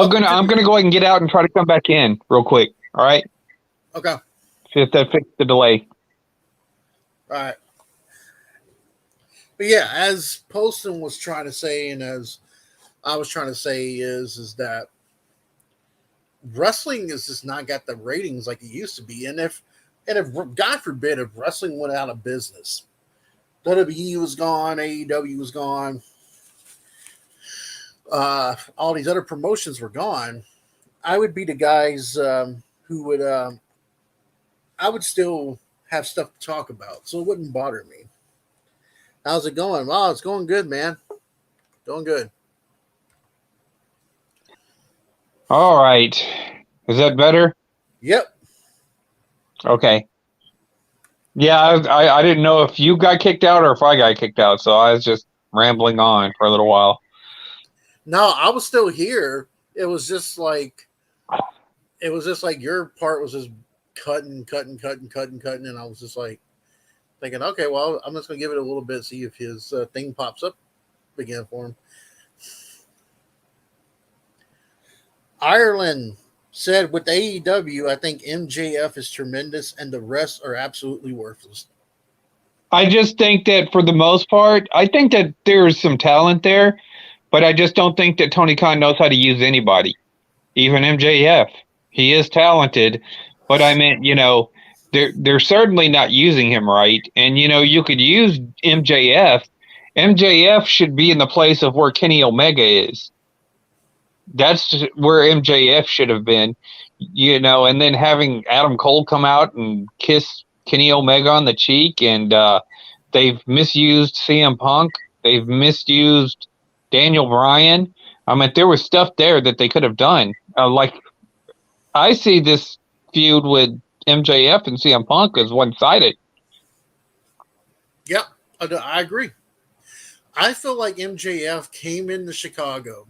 gonna go ahead and get out and try to come back in real quick. All right. Okay. Just to fix the delay. All right. But yeah, as Poston was trying to say, and as I was trying to say, is that wrestling is just not got the ratings like it used to be. And if God forbid, if wrestling went out of business, WWE was gone, AEW was gone, all these other promotions were gone, I would be the guys who would I would still have stuff to talk about, so it wouldn't bother me. How's it going? Wow, it's going good, man. Going good. All right. Is that better? Yep. Okay. Yeah, I didn't know if you got kicked out or if I got kicked out, so I was just rambling on for a little while. No, I was still here. It was just like your part was just cutting, and I was just like thinking, okay, well, I'm just gonna give it a little bit, see if his thing pops up again for him. Ireland said with AEW, I think MJF is tremendous and the rest are absolutely worthless. I just think that for the most part, I think that there's some talent there, but I just don't think that Tony Khan knows how to use anybody, even MJF. He is talented, but I meant, they're certainly not using him right. And you could use MJF. MJF should be in the place of where Kenny Omega is. That's where MJF should have been, and then having Adam Cole come out and kiss Kenny Omega on the cheek, and they've misused CM Punk. They've misused Daniel Bryan. I mean, there was stuff there that they could have done. Like, I see this feud with MJF and CM Punk as one-sided. Yep, I agree. I feel like MJF came into Chicago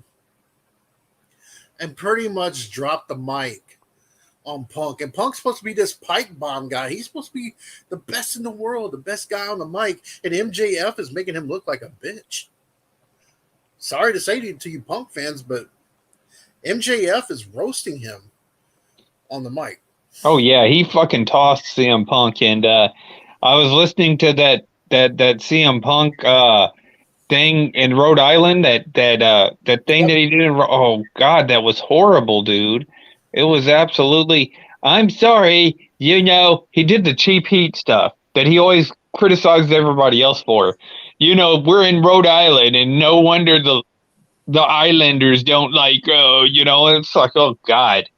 and pretty much dropped the mic on Punk. And Punk's supposed to be this pipe bomb guy. He's supposed to be the best in the world, the best guy on the mic. And MJF is making him look like a bitch. Sorry to say to you Punk fans, but MJF is roasting him on the mic. Oh, yeah. He fucking tossed CM Punk. And I was listening to that CM Punk thing in Rhode Island, that thing that he did. Oh God, that was horrible, dude. It was absolutely. I'm sorry, he did the cheap heat stuff that he always criticizes everybody else for. We're in Rhode Island, and no wonder the Islanders don't like. It's like, oh God,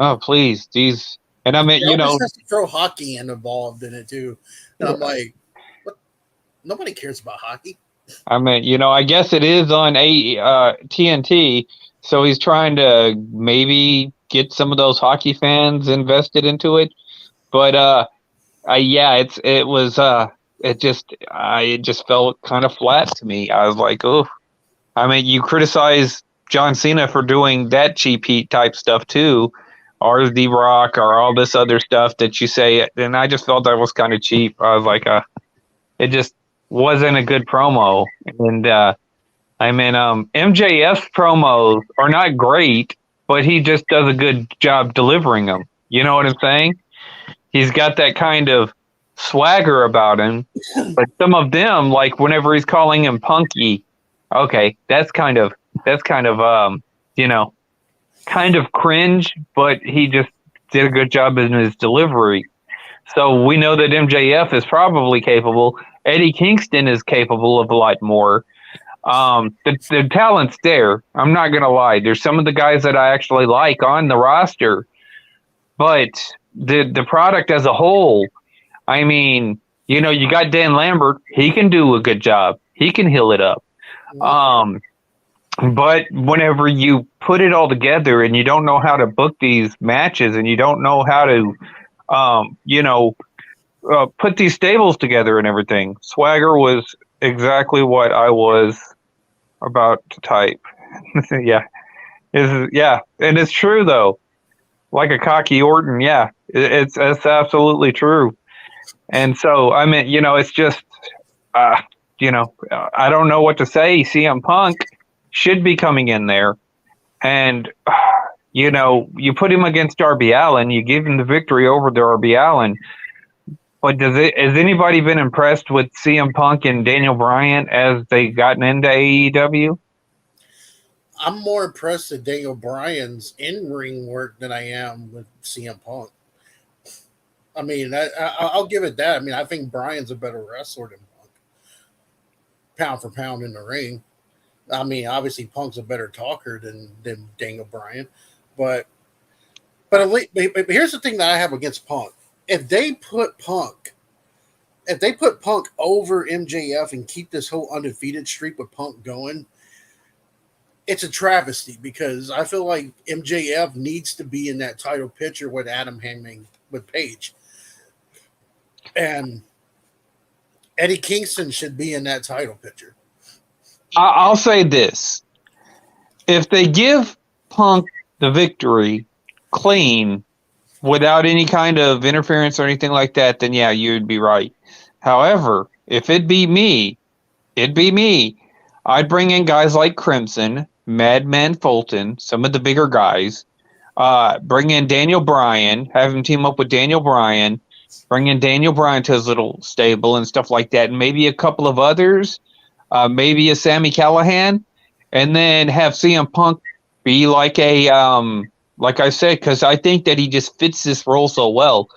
oh please, these. And I mean, has to throw hockey involved in it too. And I'm like, what? Nobody cares about hockey. I mean, I guess it is on TNT, so he's trying to maybe get some of those hockey fans invested into it. But it just felt kind of flat to me. I was like, oh, I mean, you criticize John Cena for doing that cheap heat type stuff too, or The Rock, or all this other stuff that you say, and I just felt that was kind of cheap. I was like, it just wasn't a good promo. And MJF's promos are not great, but he just does a good job delivering them. You know what I'm saying? He's got that kind of swagger about him. But some of them, like whenever he's calling him Punky, okay, that's kind of kind of cringe, but he just did a good job in his delivery. So we know that MJF is probably capable. Eddie Kingston is capable of a lot more. The talent's there. I'm not going to lie. There's some of the guys that I actually like on the roster, but the product as a whole, I mean, you got Dan Lambert. He can do a good job. He can heal it up. But whenever you put it all together and you don't know how to book these matches and you don't know how to, put these stables together and everything, Swagger was exactly what I was about to type. Yeah. And it's true though. Like a cocky Orton. Yeah, it's absolutely true. And so, I mean, it's just, I don't know what to say. CM Punk should be coming in there, and you put him against Darby Allin, you give him the victory over Darby Allin. But has anybody been impressed with CM Punk and Daniel Bryan as they gotten into AEW? I'm more impressed with Daniel Bryan's in-ring work than I am with CM Punk. I mean, I'll give it that. I mean, I think Bryan's a better wrestler than Punk, pound for pound in the ring. I mean, obviously Punk's a better talker than Daniel Bryan, but here's the thing that I have against Punk. If they put Punk over MJF and keep this whole undefeated streak with Punk going, it's a travesty, because I feel like MJF needs to be in that title picture with Adam Hangman with Paige, and Eddie Kingston should be in that title picture. I'll say this. If they give Punk the victory clean without any kind of interference or anything like that, then yeah, you'd be right. However, if it'd be me, I'd bring in guys like Crimson, Madman Fulton, some of the bigger guys, bring in Daniel Bryan, have him team up with Daniel Bryan, bring in Daniel Bryan to his little stable and stuff like that, and maybe a couple of others, maybe a Sami Callihan, and then have CM Punk be like a, like I said, because I think that he just fits this role so well.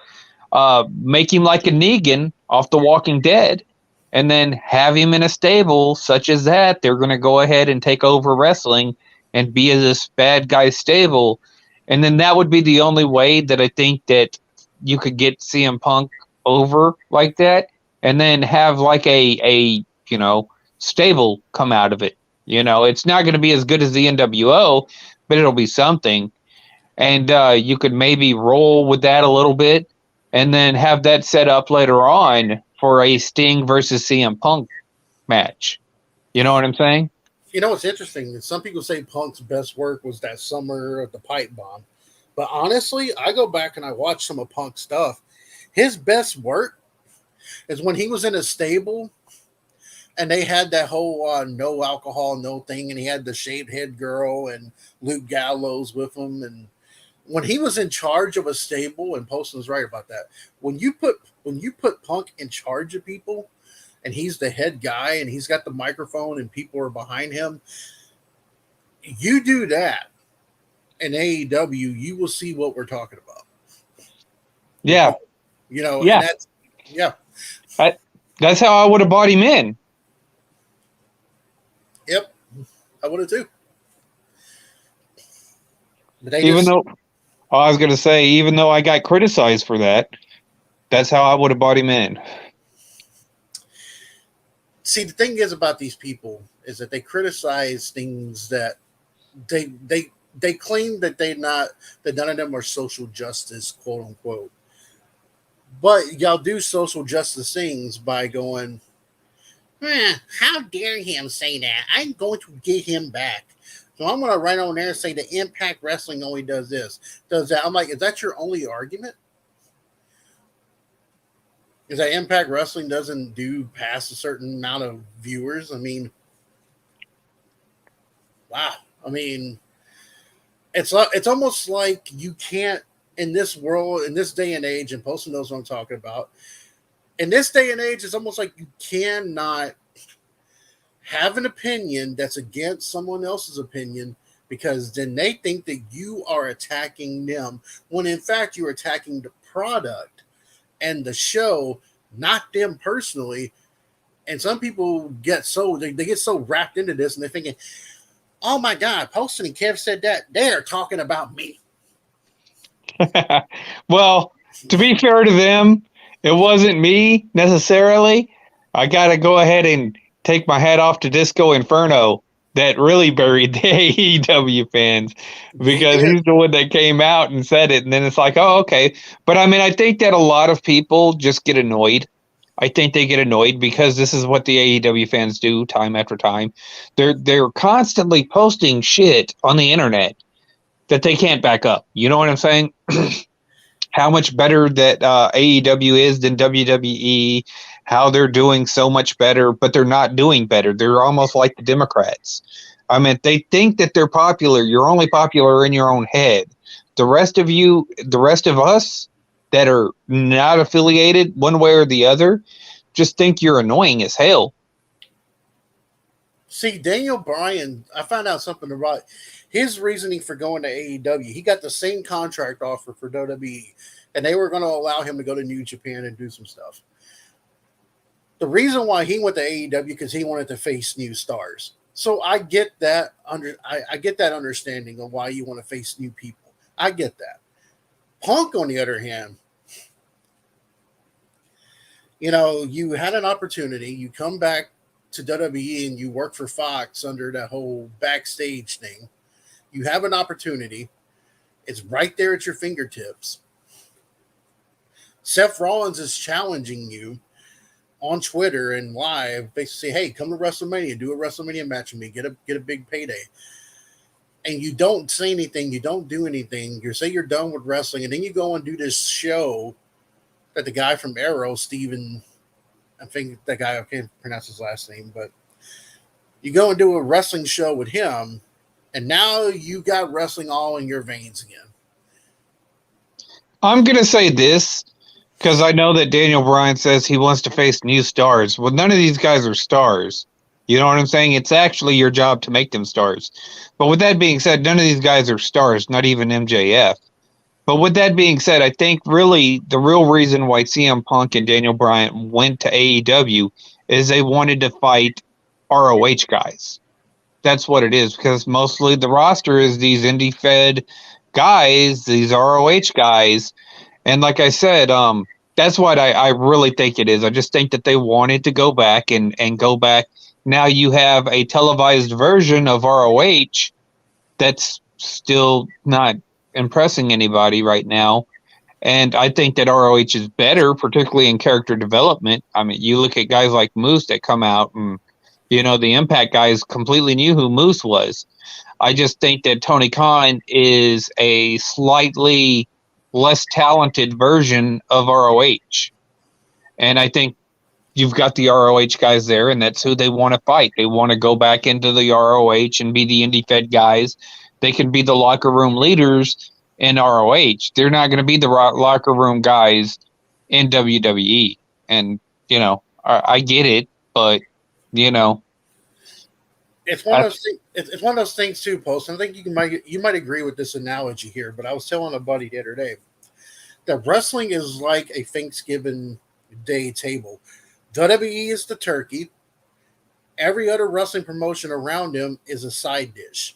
make him like a Negan off The Walking Dead, and then have him in a stable such as that. They're going to go ahead and take over wrestling and be this bad guy stable. And then that would be the only way that I think that you could get CM Punk over like that, and then have like a stable come out of it. It's not going to be as good as the NWO, but it'll be something. And you could maybe roll with that a little bit, and then have that set up later on for a Sting versus CM Punk match. You know what I'm saying? What's interesting is some people say Punk's best work was that summer of the pipe bomb. But honestly, I go back and I watch some of Punk's stuff. His best work is when he was in a stable and they had that whole no alcohol, no thing. And he had the shaved head girl and Luke Gallows with him. And when he was in charge of a stable, and Poston's right about that, when you put Punk in charge of people, and he's the head guy, and he's got the microphone, and people are behind him, you do that in AEW, you will see what we're talking about. Yeah, Yeah, that's how I would have bought him in. Yep, I would have too. But even though I got criticized for that, that's how I would have bought him in. See, the thing is about these people is that they criticize things that they claim that that none of them are social justice, quote unquote. But y'all do social justice things by going, how dare him say that? I'm going to get him back. So I'm going to write on there and say the Impact Wrestling only does this, does that. I'm like, is that your only argument? Is that Impact Wrestling doesn't do past a certain amount of viewers? I mean, wow. I mean, it's almost like you can't, in this world, in this day and age, and Poston knows what I'm talking about. In this day and age, it's almost like you cannot have an opinion that's against someone else's opinion, because then they think that you are attacking them, when in fact you're attacking the product and the show, not them personally. And some people get they get so wrapped into this, and they're thinking, oh my God, Poston and Kev said that. They're talking about me. Well, to be fair to them, it wasn't me necessarily. I got to go ahead and take my hat off to Disco Inferno that really buried the AEW fans, because he's the one that came out and said it. And then it's like, oh, okay. But I mean, I think that a lot of people just get annoyed. I think they get annoyed because this is what the AEW fans do time after time. They're constantly posting shit on the internet that they can't back up. You know what I'm saying? How much better that AEW is than WWE, how they're doing so much better, but they're not doing better. They're almost like the Democrats. I mean, they think that they're popular. You're only popular in your own head. The rest of us that are not affiliated one way or the other, just think you're annoying as hell. See, Daniel Bryan, I found out something about his reasoning for going to AEW. He got the same contract offer for WWE, and they were going to allow him to go to New Japan and do some stuff. The reason why he went to AEW because he wanted to face new stars. So I get that I get that understanding of why you want to face new people. I get that. Punk, on the other hand, you had an opportunity. You come back to WWE and you work for Fox under that whole backstage thing. You have an opportunity. It's right there at your fingertips. Seth Rollins is challenging you on Twitter and live, basically say, hey, come to WrestleMania, do a WrestleMania match with me, get a big payday. And you don't say anything, you don't do anything. You say you're done with wrestling, and then you go and do this show that the guy from Arrow, Steven, I think that guy, I can't pronounce his last name, but you go and do a wrestling show with him, and now you got wrestling all in your veins again. I'm going to say this, because I know that Daniel Bryan says he wants to face new stars. Well, none of these guys are stars. You know what I'm saying? It's actually your job to make them stars. But with that being said, none of these guys are stars, not even MJF. But with that being said, I think really the real reason why CM Punk and Daniel Bryan went to AEW is they wanted to fight ROH guys. That's what it is, because mostly the roster is these indie fed guys, these ROH guys. And like I said, that's what I really think it is. I just think that they wanted to go back and go back. Now you have a televised version of ROH that's still not impressing anybody right now. And I think that ROH is better, particularly in character development. I mean, you look at guys like Moose that come out and, the Impact guys completely knew who Moose was. I just think that Tony Khan is a slightly less talented version of ROH. And I think you've got the ROH guys there, and that's who they want to fight. They want to go back into the ROH and be the indie fed guys. They can be the locker room leaders in ROH. They're not going to be the locker room guys in WWE. And, I get it, but, It's one of those things. It's one of those things too, Post. I think you might agree with this analogy here, but I was telling a buddy the other day that wrestling is like a Thanksgiving Day table. WWE is the turkey. Every other wrestling promotion around them is a side dish.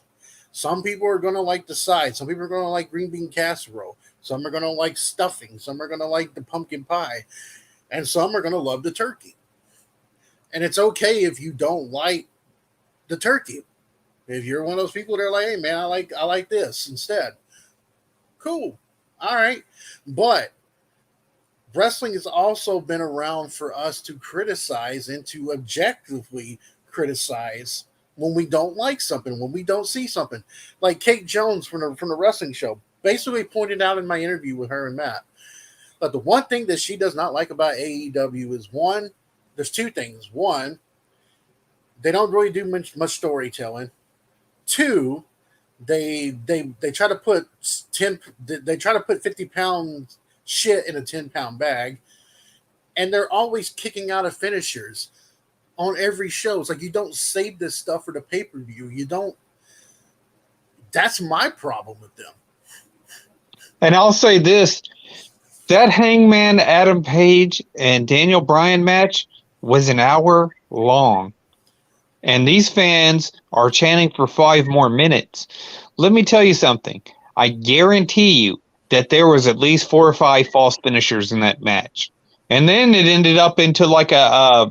Some people are going to like the side. Some people are going to like green bean casserole. Some are going to like stuffing. Some are going to like the pumpkin pie. And some are going to love the turkey. And it's okay if you don't like the turkey. If you're one of those people that are like, hey man, I like this instead. Cool. All right. But wrestling has also been around for us to criticize and to objectively criticize when we don't like something, when we don't see something. Like Kate Jones from the wrestling show basically pointed out in my interview with her and Matt. But the one thing that she does not like about AEW is one, there's two things. One, they don't really do much storytelling. Two, they try to put 50-pound shit in a 10-pound bag, and they're always kicking out of finishers on every show. It's like you don't save this stuff for the pay-per-view. You don't. That's my problem with them. And I'll say this: that Hangman Adam Page and Daniel Bryan match was an hour long. And these fans are chanting for 5 more minutes. Let me tell you something. I guarantee you that there was at least 4 or 5 false finishers in that match. And then it ended up into like a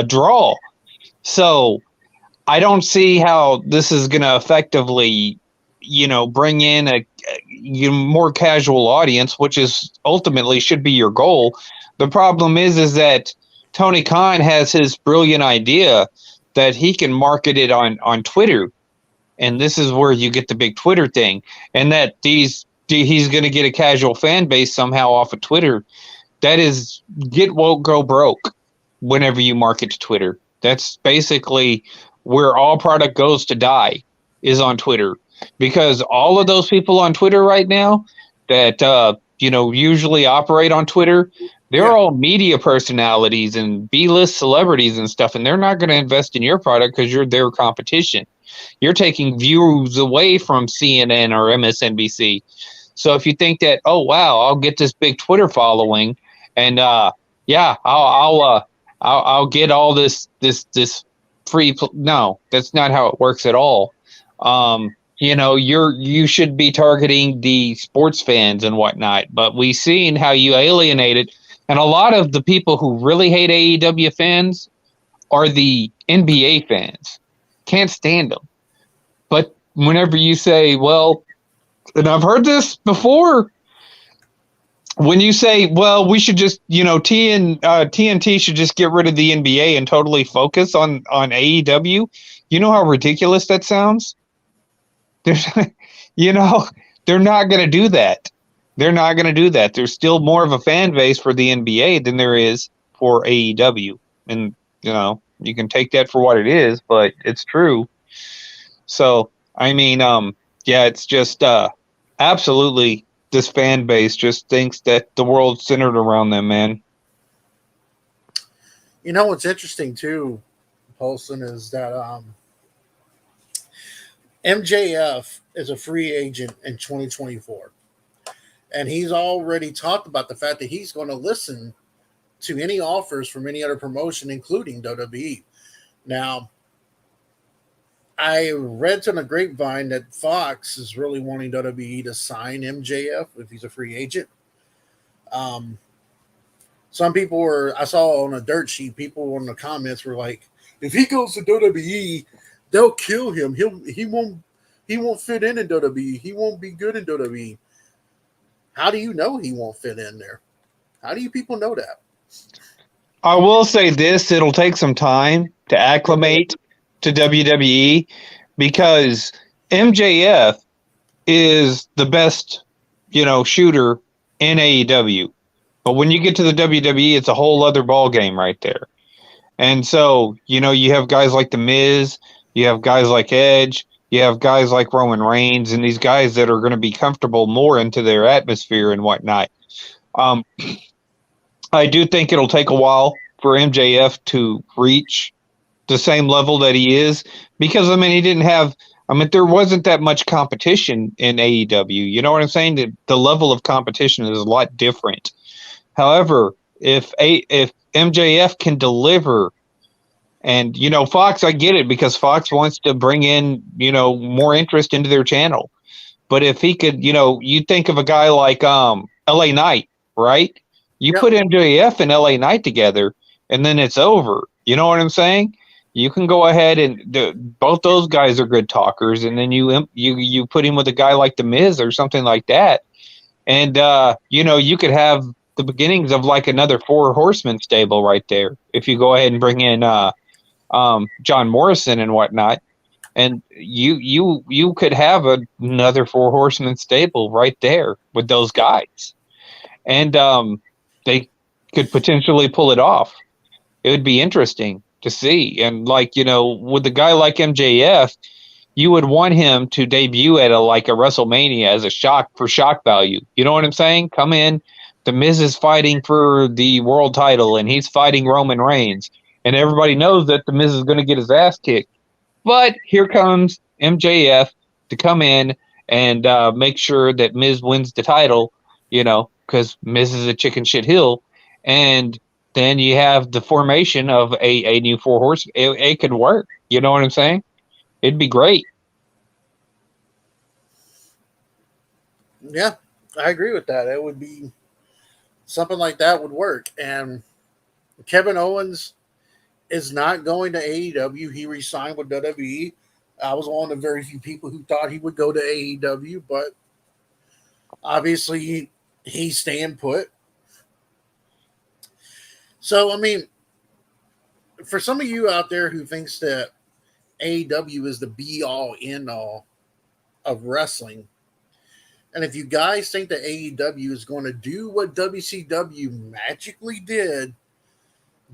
draw. So I don't see how this is going to effectively, bring in a more casual audience, which is ultimately should be your goal. The problem is that Tony Khan has his brilliant idea that he can market it on Twitter. And this is where you get the big Twitter thing. And that he's going to get a casual fan base somehow off of Twitter. That is, get woke, go broke whenever you market to Twitter. That's basically where all product goes to die, is on Twitter. Because all of those people on Twitter right now that, usually operate on Twitter, they're all media personalities and B-list celebrities and stuff, and they're not going to invest in your product because you're their competition. You're taking views away from CNN or MSNBC. So if you think that, oh wow, I'll get this big Twitter following, and I'll get all this free. No, that's not how it works at all. You should be targeting the sports fans and whatnot, but we've seen how you alienated. And a lot of the people who really hate AEW fans are the NBA fans. Can't stand them. But whenever you say, well, and I've heard this before, when you say, well, we should just, TNT should just get rid of the NBA and totally focus on AEW, you know how ridiculous that sounds? They're not going to do that. They're not going to do that. There's still more of a fan base for the NBA than there is for AEW. And, you can take that for what it is, but it's true. So, I mean, it's just absolutely this fan base just thinks that the world's centered around them, man. You know what's interesting too, Paulson, is that MJF is a free agent in 2024. And he's already talked about the fact that he's going to listen to any offers from any other promotion, including WWE. Now, I read on a grapevine that Fox is really wanting WWE to sign MJF if he's a free agent. Um, some people I saw on a dirt sheet, people in the comments were like, if he goes to WWE, they'll kill him. He won't fit in WWE. He won't be good in WWE. How do you know he won't fit in there? How do you people know that? I will say this: it'll take some time to acclimate to WWE because MJF is the best, shooter in AEW. But when you get to the WWE, it's a whole other ball game right there. And so, you have guys like The Miz, you have guys like Edge, you have guys like Roman Reigns, and these guys that are going to be comfortable more into their atmosphere and whatnot. I do think it'll take a while for MJF to reach the same level that he is because, there wasn't that much competition in AEW. You know what I'm saying? The level of competition is a lot different. However, if MJF can deliver, and Fox, I get it because Fox wants to bring in more interest into their channel. But if he could, you think of a guy like LA Knight, right? You put MJF and LA Knight together, and then it's over. You know what I'm saying? You can go ahead and both those guys are good talkers, and then you put him with a guy like The Miz or something like that, and you could have the beginnings of like another Four Horsemen stable right there if you go ahead and bring in John Morrison and whatnot, and you could have another Four Horsemen stable right there with those guys, and they could potentially pull it off. It would be interesting to see, and with a guy like MJF, you would want him to debut at a WrestleMania as a shock value. You know what I'm saying? Come in. The Miz is fighting for the world title, and he's fighting Roman Reigns. And everybody knows that The Miz is going to get his ass kicked. But here comes MJF to come in and make sure that Miz wins the title, because Miz is a chicken shit hill. And then you have the formation of a new Four Horsemen. It could work. You know what I'm saying? It'd be great. Yeah, I agree with that. It would be something like that would work. And Kevin Owens is not going to AEW. He re-signed with WWE. I was one of the very few people who thought he would go to AEW, but obviously he's staying put. So, for some of you out there who thinks that AEW is the be-all, end-all of wrestling, and if you guys think that AEW is going to do what WCW magically did,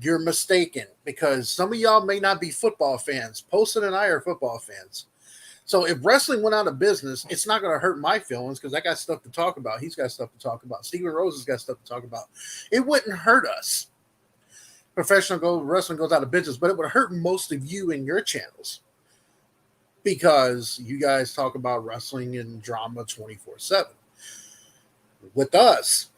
you're mistaken, because some of y'all may not be football fans. Poston and I are football fans. So if wrestling went out of business, it's not going to hurt my feelings because I got stuff to talk about. He's got stuff to talk about. Steven Rose has got stuff to talk about. It wouldn't hurt us. Professional wrestling goes out of business, but it would hurt most of you in your channels because you guys talk about wrestling and drama 24/7. With us,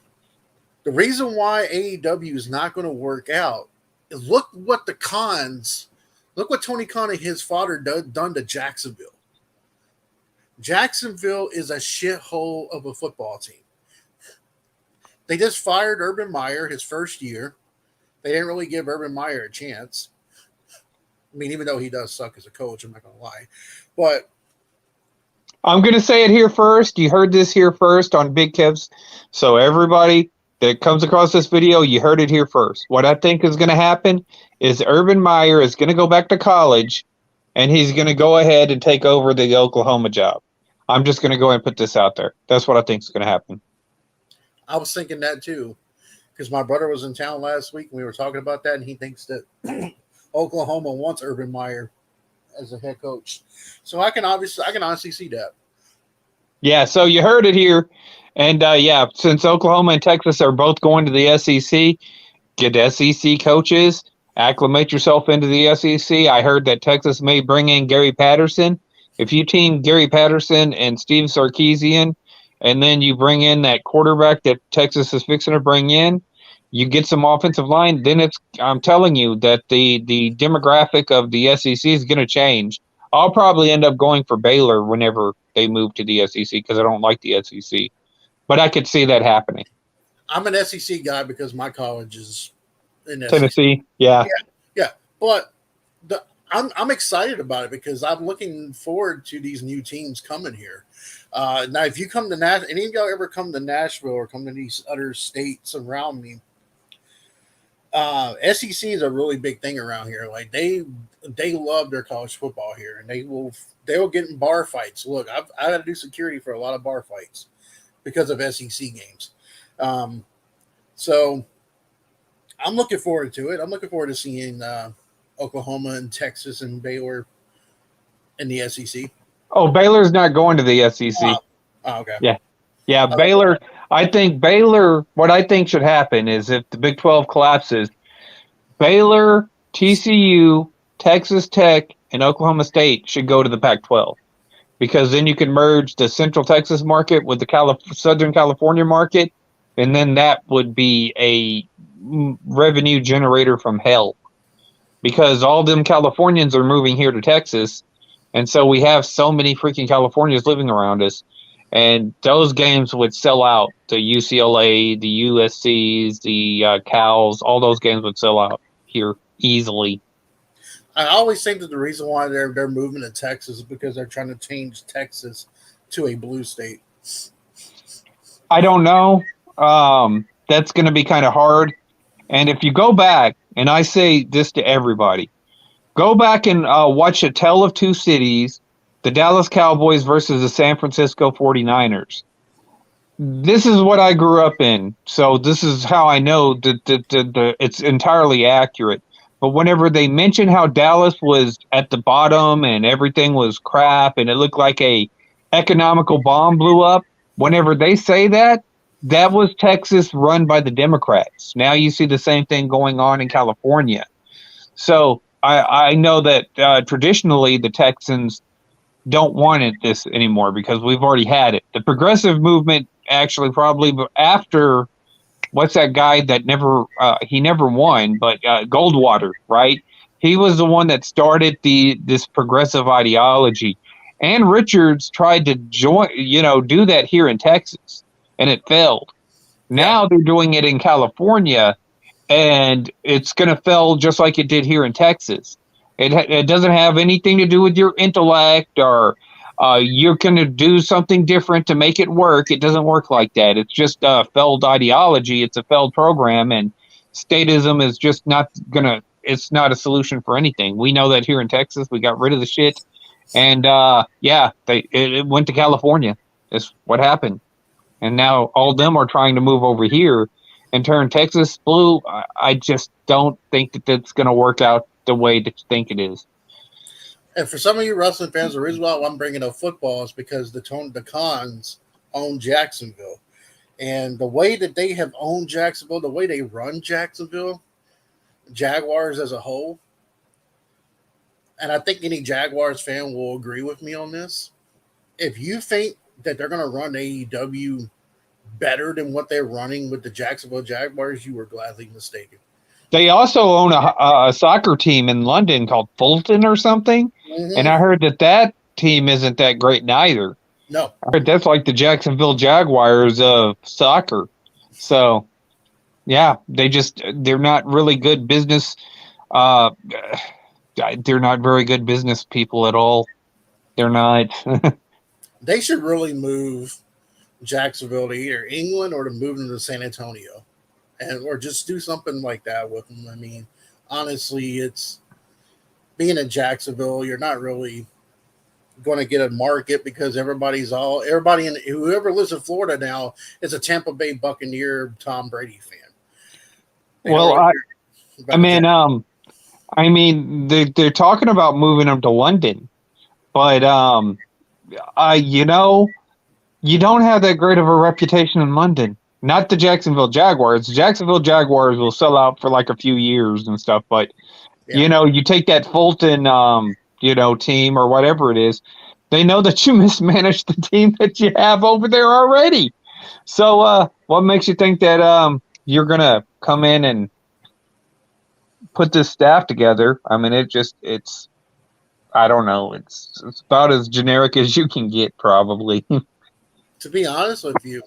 the reason why AEW is not going to work out is look what Tony Khan and his father done to Jacksonville. Jacksonville is a shithole of a football team. They just fired Urban Meyer his first year. They didn't really give Urban Meyer a chance. Even though he does suck as a coach, I'm not going to lie. But I'm going to say it here first. You heard this here first on Big Kev's. So everybody that comes across this video, you heard it here first. What I think is going to happen is Urban Meyer is going to go back to college, and he's going to go ahead and take over the Oklahoma job. I'm just going to go ahead and put this out there. That's what I think is going to happen. I was thinking that too, because my brother was in town last week, and we were talking about that, and he thinks that Oklahoma wants Urban Meyer as a head coach. So I can honestly see that. Yeah, so you heard it here. And, since Oklahoma and Texas are both going to the SEC, get SEC coaches, acclimate yourself into the SEC. I heard that Texas may bring in Gary Patterson. If you team Gary Patterson and Steve Sarkisian and then you bring in that quarterback that Texas is fixing to bring in, you get some offensive line, then I'm telling you that the demographic of the SEC is going to change. I'll probably end up going for Baylor whenever they move to the SEC because I don't like the SEC. But I could see that happening. I'm an SEC guy because my college is in Tennessee, yeah. Yeah. But I'm excited about it because I'm looking forward to these new teams coming here. Now, if you come to any of y'all ever come to Nashville or come to these other states around me, SEC is a really big thing around here. Like they love their college football here, and they will get in bar fights. Look, I got to do security for a lot of bar fights because of SEC games. So I'm looking forward to it. I'm looking forward to seeing Oklahoma and Texas and Baylor in the SEC. Oh, Baylor's not going to the SEC. Oh, okay. Yeah. Baylor. I think Baylor. What I think should happen is if the Big 12 collapses, Baylor, TCU, Texas Tech, and Oklahoma State should go to the Pac-12 because then you can merge the Central Texas market with the Southern California market, and then that would be a revenue generator from hell because all them Californians are moving here to Texas. And so we have so many freaking Californians living around us. And those games would sell out. The UCLA, the USCs, the Cals, all those games would sell out here easily. I always think that the reason why they're moving to Texas is because they're trying to change Texas to a blue state. I don't know. That's going to be kind of hard. And if you go back, and I say this to everybody, go back and watch A Tale of Two Cities, the Dallas Cowboys versus the San Francisco 49ers. This is what I grew up in, so this is how I know that it's entirely accurate. But whenever they mention how Dallas was at the bottom and everything was crap and it looked like a economical bomb blew up, whenever they say that, that was Texas run by the Democrats. Now you see the same thing going on in California. So I know that traditionally the Texans don't want this anymore because we've already had it. The progressive movement actually probably after what's that guy that never won, but Goldwater, right? He was the one that started this progressive ideology. Ann Richards tried to do that here in Texas, and it failed. Now they're doing it in California, and it's going to fail just like it did here in Texas. It doesn't have anything to do with your intellect or you're going to do something different to make it work. It doesn't work like that. It's just a failed ideology. It's a failed program, and statism is just not it's not a solution for anything. We know that here in Texas, we got rid of the shit, and it went to California. That's what happened. And now all of them are trying to move over here and turn Texas blue. I just don't think that that's going to work out the way that you think it is. And for some of you wrestling fans, the reason why I'm bringing up football is because the Cons own Jacksonville. And the way that they have owned Jacksonville, the way they run Jacksonville, Jaguars as a whole, and I think any Jaguars fan will agree with me on this. If you think that they're going to run AEW better than what they're running with the Jacksonville Jaguars, you were gladly mistaken. They also own a soccer team in London called Fulton or something. Mm-hmm. And I heard that team isn't that great neither. No. I heard that's like the Jacksonville Jaguars of soccer. So, yeah, they're not really good business. They're not very good business people at all. They're not. They should really move Jacksonville to either England or to move them to San Antonio. Or just do something like that with them. I mean, honestly, it's being in Jacksonville, you're not really going to get a market because everybody in whoever lives in Florida now is a Tampa Bay Buccaneer Tom Brady fan. Well, they're talking about moving them to London, but you don't have that great of a reputation in London. Not the Jacksonville Jaguars. The Jacksonville Jaguars will sell out for like a few years and stuff. But, you take that Fulton, team or whatever it is, They know that you mismanaged the team that you have over there already. So, what makes you think that you're gonna come in and put this staff together? I mean, it's I don't know. It's about as generic as you can get, probably. To be honest with you,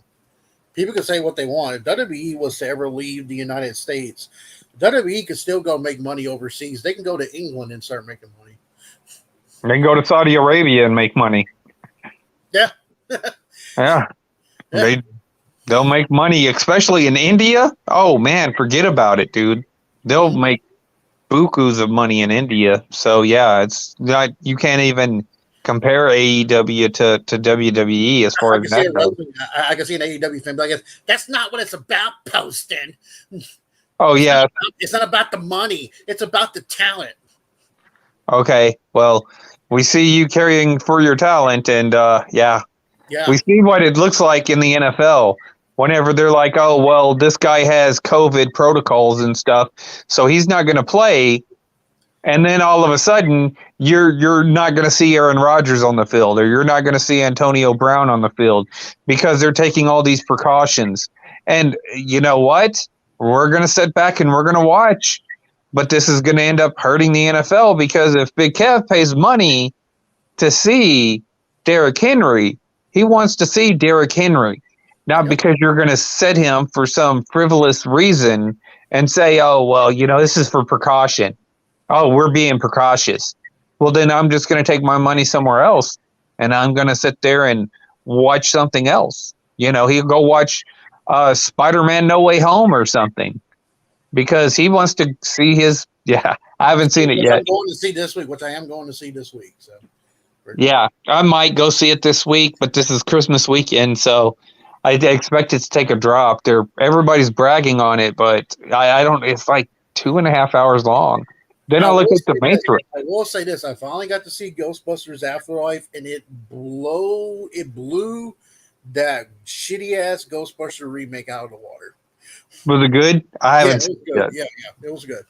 people can say what they want. If WWE was to ever leave the United States, WWE could still go make money overseas. They can go to England and start making money. They can go to Saudi Arabia and make money. Yeah. Yeah. Yeah. They'll make money, especially in India. Oh man, forget about it, dude. They'll Mhm. make bukus of money in India. So yeah, it's not, you can't even compare AEW to WWE as far I as can see that it goes. wrestling. I can see an AEW fan, but I guess that's not what it's about. Posting. Oh yeah, It's not about the money. It's about the talent. okay. Well, we see you carrying for your talent, and yeah, Yeah. we see what it looks like in the NFL. Whenever they're like, "Oh, well, this guy has COVID protocols and stuff, so he's not going to play," and then all of a sudden, you're not going to see Aaron Rodgers on the field, or you're not going to see Antonio Brown on the field because they're taking all these precautions. And you know what? We're going to sit back and we're going to watch, but this is going to end up hurting the NFL because if Big Kev pays money to see Derrick Henry, he wants to see Derrick Henry, not Yep. because you're going to set him for some frivolous reason and say, "Oh, well, this is for precaution." Oh, we're being precautious. Well, then I'm just going to take my money somewhere else and I'm going to sit there and watch something else. He'll go watch Spider-Man No Way Home or something because he wants to see his. Yeah, I haven't seen it Which yet. I'm going to see this week, which I am going to see this week. So, Yeah, I might go see it this week, but this is Christmas weekend, so I expect it to take a drop. Everybody's bragging on it, but I don't. It's like 2.5 hours long. Then I look at the Matrix. I will say this: I finally got to see Ghostbusters Afterlife, and it blew that shitty ass Ghostbuster remake out of the water. Was it good? I Yeah, haven't it seen was it good. yet. Yeah, it was good.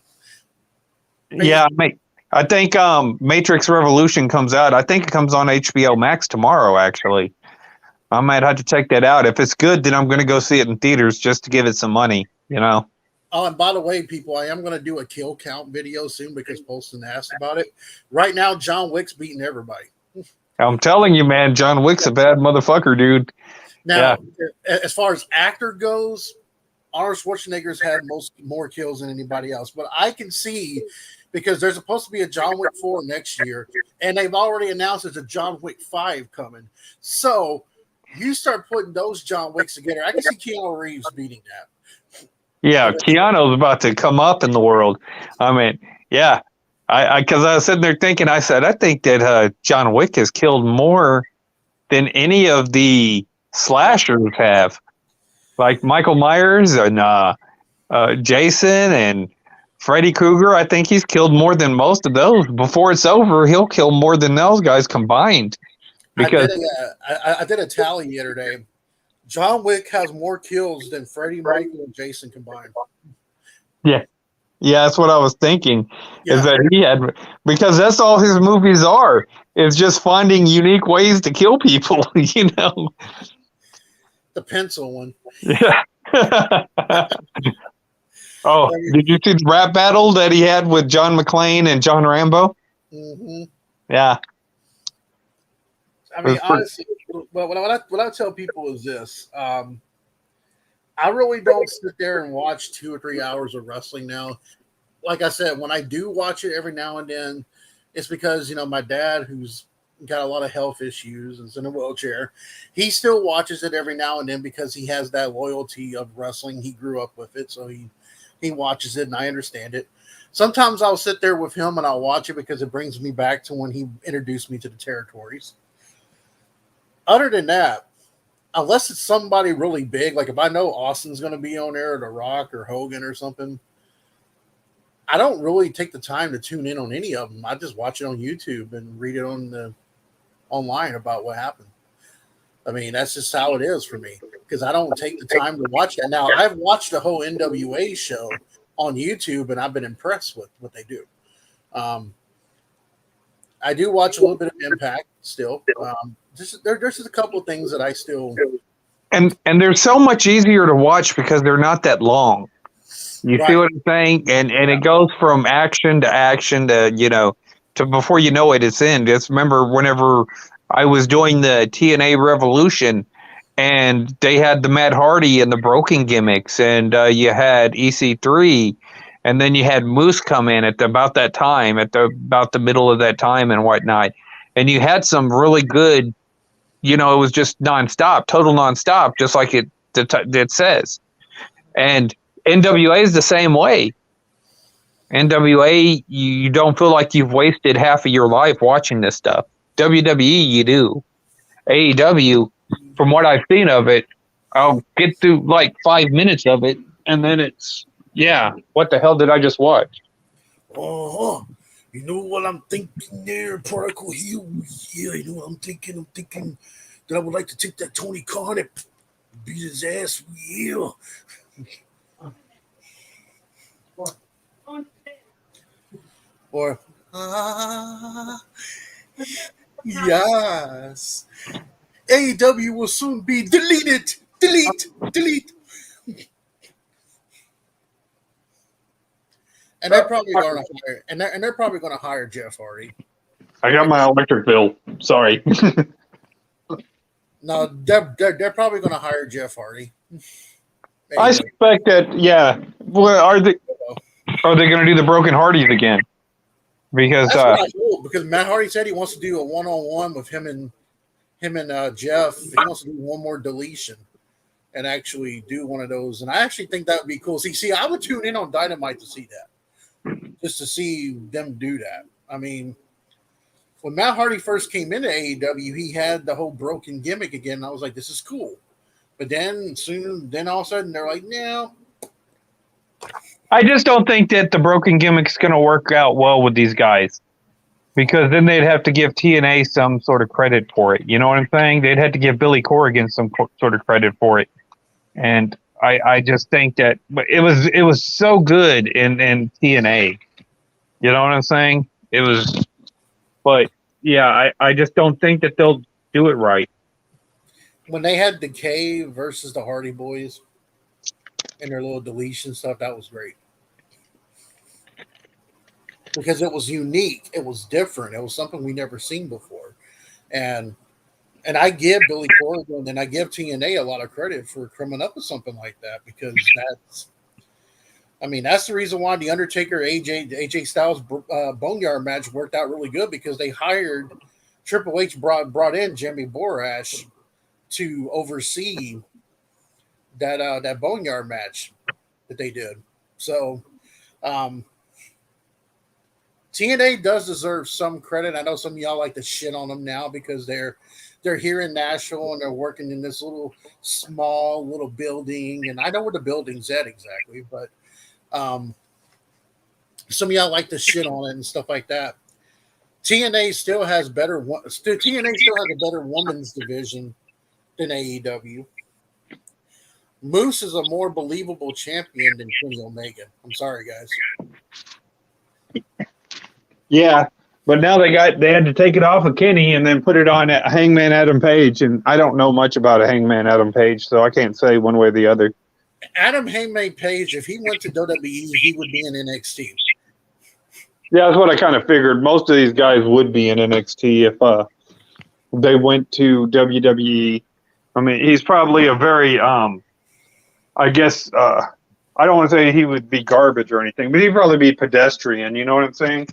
Yeah, I think Matrix Revolution comes out. I think it comes on HBO Max tomorrow, actually. I might have to check that out. If it's good, then I'm going to go see it in theaters just to give it some money. Oh, and by the way, people, I am going to do a kill count video soon because Poston asked about it. Right now, John Wick's beating everybody. I'm telling you, man, John Wick's a bad motherfucker, dude. Now, as far as actor goes, Arnold Schwarzenegger's had more kills than anybody else. But I can see because there's supposed to be a John Wick 4 next year, and they've already announced there's a John Wick 5 coming. So you start putting those John Wicks together. I can see Keanu Reeves beating that. Yeah, Keanu's about to come up in the world. I mean, yeah. Because I was sitting there thinking, I think that John Wick has killed more than any of the slashers have. Like Michael Myers and Jason and Freddy Krueger, I think he's killed more than most of those. Before it's over, he'll kill more than those guys combined. Because I did a tally the other day. John Wick has more kills than Freddy, Michael, and Jason combined. yeah, that's what I was thinking. Yeah. Is that he had, because that's all his movies are. Is just finding unique ways to kill people. The pencil one. Yeah. Oh, did you see the rap battle that he had with John McClane and John Rambo? Mm-hmm. Yeah. I mean, honestly, what I tell people is this: I really don't sit there and watch 2 or 3 hours of wrestling now. Like I said, when I do watch it every now and then, it's because my dad, who's got a lot of health issues and is in a wheelchair, he still watches it every now and then because he has that loyalty of wrestling. He grew up with it, so he watches it, and I understand it. Sometimes I'll sit there with him and I'll watch it because it brings me back to when he introduced me to the territories. Other than that, unless it's somebody really big, like if I know Austin's going to be on there, or The Rock or Hogan or something, I don't really take the time to tune in on any of them. I just watch it on YouTube and read it online about what happened. I mean, that's just how it is for me because I don't take the time to watch that. Now, I've watched the whole NWA show on YouTube and I've been impressed with what they do. I do watch a little bit of Impact still. There's just a couple of things that I still. And they're so much easier to watch because they're not that long. You see what I'm saying? And it goes from action to to before you know it, it's in. Just remember whenever I was doing the TNA Revolution, and they had the Matt Hardy and the Broken gimmicks, and you had EC3, and then you had Moose come in at about that time, about the middle of that time and whatnot, and you had some really good. It was just nonstop, total nonstop, just like it says. And NWA is the same way. NWA, you don't feel like you've wasted half of your life watching this stuff. WWE, you do. AEW, from what I've seen of it, I'll get through like 5 minutes of it, and then it's, what the hell did I just watch? You know what I'm thinking there, Particle Hill? Yeah, you know what I'm thinking? I'm thinking that I would like to take that Tony Khan and beat his ass. Yeah. Or, yes. AEW will soon be deleted. Delete. And they're probably going to hire, and they're probably going to hire Jeff Hardy. I got my electric bill. Sorry. No, they're probably going to hire Jeff Hardy. I suspect that. Yeah. Well, are they going to do the Broken Hardys again? Because that's what I hope, because Matt Hardy said he wants to do a one-on-one with him and Jeff. He wants to do one more deletion and actually do one of those. And I actually think that would be cool. See, I would tune in on Dynamite to see that, just to see them do that. I mean, when Matt Hardy first came into AEW, he had the whole broken gimmick again. And I was like, this is cool. But then all of a sudden, they're like, no. I just don't think that the broken gimmick's going to work out well with these guys, because then they'd have to give TNA some sort of credit for it. You know what I'm saying? They'd have to give Billy Corrigan some sort of credit for it. And I just think that it was so good in TNA. You know what I'm saying? It was, but yeah, I just don't think that they'll do it right. When they had Decay versus the Hardy Boys and their little deletion stuff, that was great. Because it was unique. It was different. It was something we never seen before. And I give Billy Corrigan and I give TNA a lot of credit for coming up with something like that, because that's the reason why the Undertaker AJ Styles Boneyard match worked out really good, because they hired Triple H brought in Jimmy Borash to oversee that Boneyard match that they did. So TNA does deserve some credit. I know some of y'all like to shit on them now because they're here in Nashville and they're working in this small little building, and I know where the building's at exactly, but some of y'all like to shit on it and stuff like that. TNA still has a better women's division than AEW. Moose is a more believable champion than Kenny Omega. I'm sorry, guys. Yeah, but now they had to take it off of Kenny and then put it on Hangman Adam Page, and I don't know much about a Hangman Adam Page, so I can't say one way or the other. Adam Hangman Page, if he went to WWE, he would be in NXT. Yeah, that's what I kind of figured. Most of these guys would be in NXT if they went to WWE. I mean, he's probably a very, I guess, I don't want to say he would be garbage or anything, but he'd probably be pedestrian. You know what I'm saying?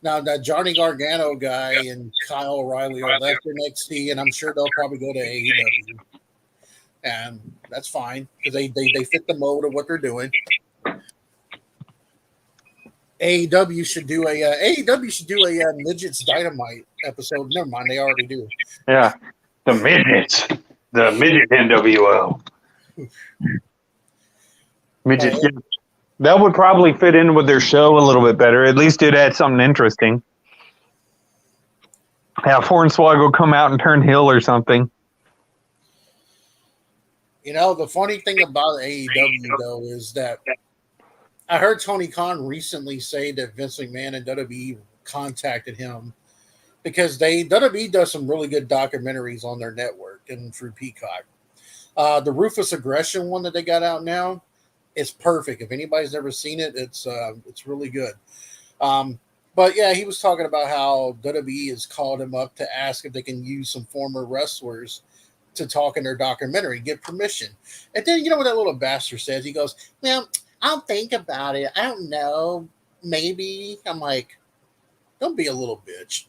Now, that Johnny Gargano guy and Kyle O'Reilly are left NXT, and I'm sure they'll probably go to AEW. And that's fine, because they fit the mold of what they're doing. AEW should do a Midgets Dynamite episode. Never mind, they already do. Yeah, the midgets, the midget NWO. Midgets. Yeah. That would probably fit in with their show a little bit better. At least it had something interesting. Have Hornswoggle come out and turn heel or something. You know, the funny thing about AEW, though, is that I heard Tony Khan recently say that Vince McMahon and WWE contacted him because they WWE does some really good documentaries on their network and through Peacock. The Ruthless Aggression one that they got out now is perfect. If anybody's never seen it, it's really good. But yeah, he was talking about how WWE has called him up to ask if they can use some former wrestlers to talk in their documentary, get permission. And then you know what that little bastard says? He goes, "Well, I'll think about it. I don't know. Maybe." I'm like, don't be a little bitch.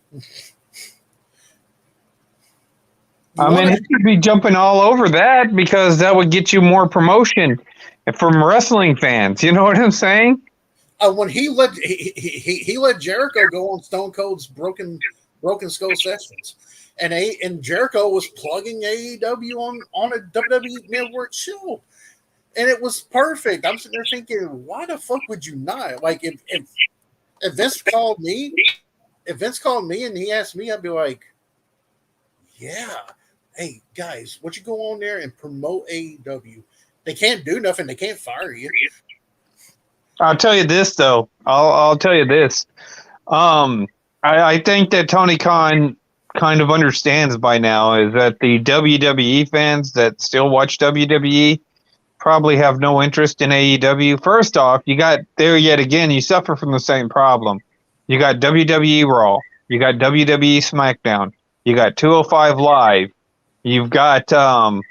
I mean, he should be jumping all over that because that would get you more promotion from wrestling fans. You know what I'm saying? When he let Jericho go on Stone Cold's Broken Skull Sessions, and Jericho was plugging AEW on a WWE Network show, and it was perfect. I'm sitting there thinking, why the fuck would you not? Like if Vince called me, and he asked me, I'd be like, yeah, hey guys, what you go on there and promote AEW? They can't do nothing. They can't fire you. I'll tell you this though. I'll tell you this. I think that Tony Khan kind of understands by now is that the WWE fans that still watch WWE probably have no interest in AEW. First off, you got there yet again, you suffer from the same problem. You got WWE Raw, you got WWE SmackDown, you got 205 Live, you've got NXT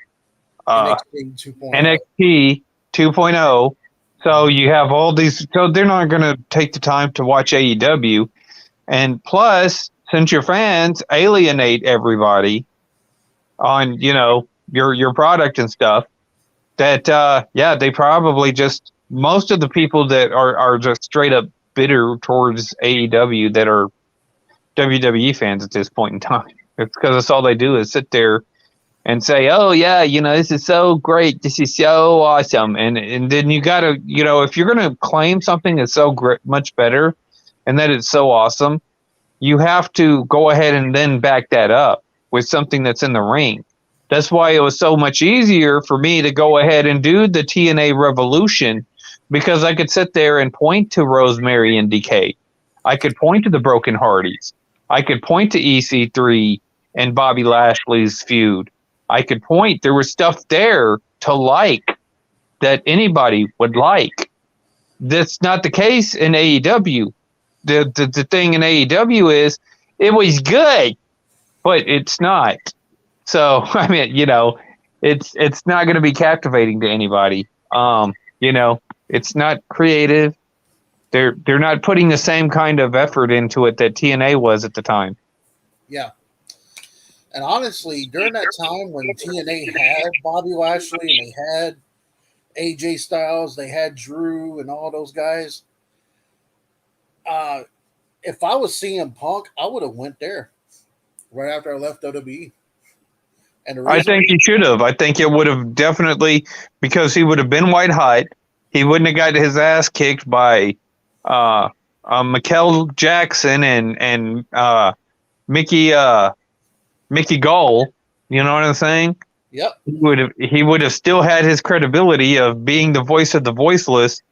2.0. So you have all these, so they're not going to take the time to watch AEW. And plus, since your fans alienate everybody on, you know, your product and stuff, that, they probably just, most of the people that are just straight up bitter towards AEW that are WWE fans at this point in time. It's because that's all they do is sit there and say, oh, yeah, you know, this is so great. This is so awesome. And then you got to, you know, if you're going to claim something that's so great, much better and that it's so awesome, you have to go ahead and then back that up with something that's in the ring. That's why it was so much easier for me to go ahead and do the TNA Revolution, because I could sit there and point to Rosemary and Decay. I could point to the Broken Hardys. I could point to EC3 and Bobby Lashley's feud. I could point, there was stuff there to like that anybody would like. That's not the case in AEW. The thing in AEW is it was good, but it's not. So, I mean, you know, it's not going to be captivating to anybody. You know, it's not creative. They're not putting the same kind of effort into it that TNA was at the time. Yeah. And honestly, during that time when TNA had Bobby Lashley and they had AJ Styles, they had Drew and all those guys, if I was CM Punk, I would have went there right after I left WWE. And I think he should have. I think it would have definitely, because he would have been white hot. He wouldn't have got his ass kicked by Mikel Jackson and Mickey Gall. You know what I'm saying? Yep. He would have still had his credibility of being the voice of the voiceless.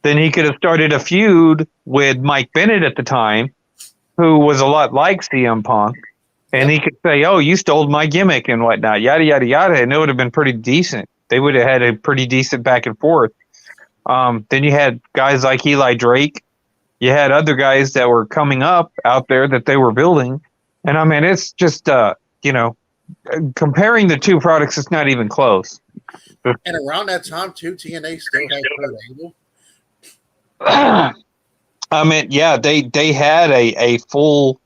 Then he could have started a feud with Mike Bennett at the time, who was a lot like CM Punk. And he could say, oh, you stole my gimmick and whatnot, yada, yada, yada. And it would have been pretty decent. They would have had a pretty decent back and forth. Then you had guys like Eli Drake. You had other guys that were coming up out there that they were building. And I mean, it's just, you know, comparing the two products, it's not even close. And around that time, too, TNA still had Kurt Angle. I mean, yeah, they had a full,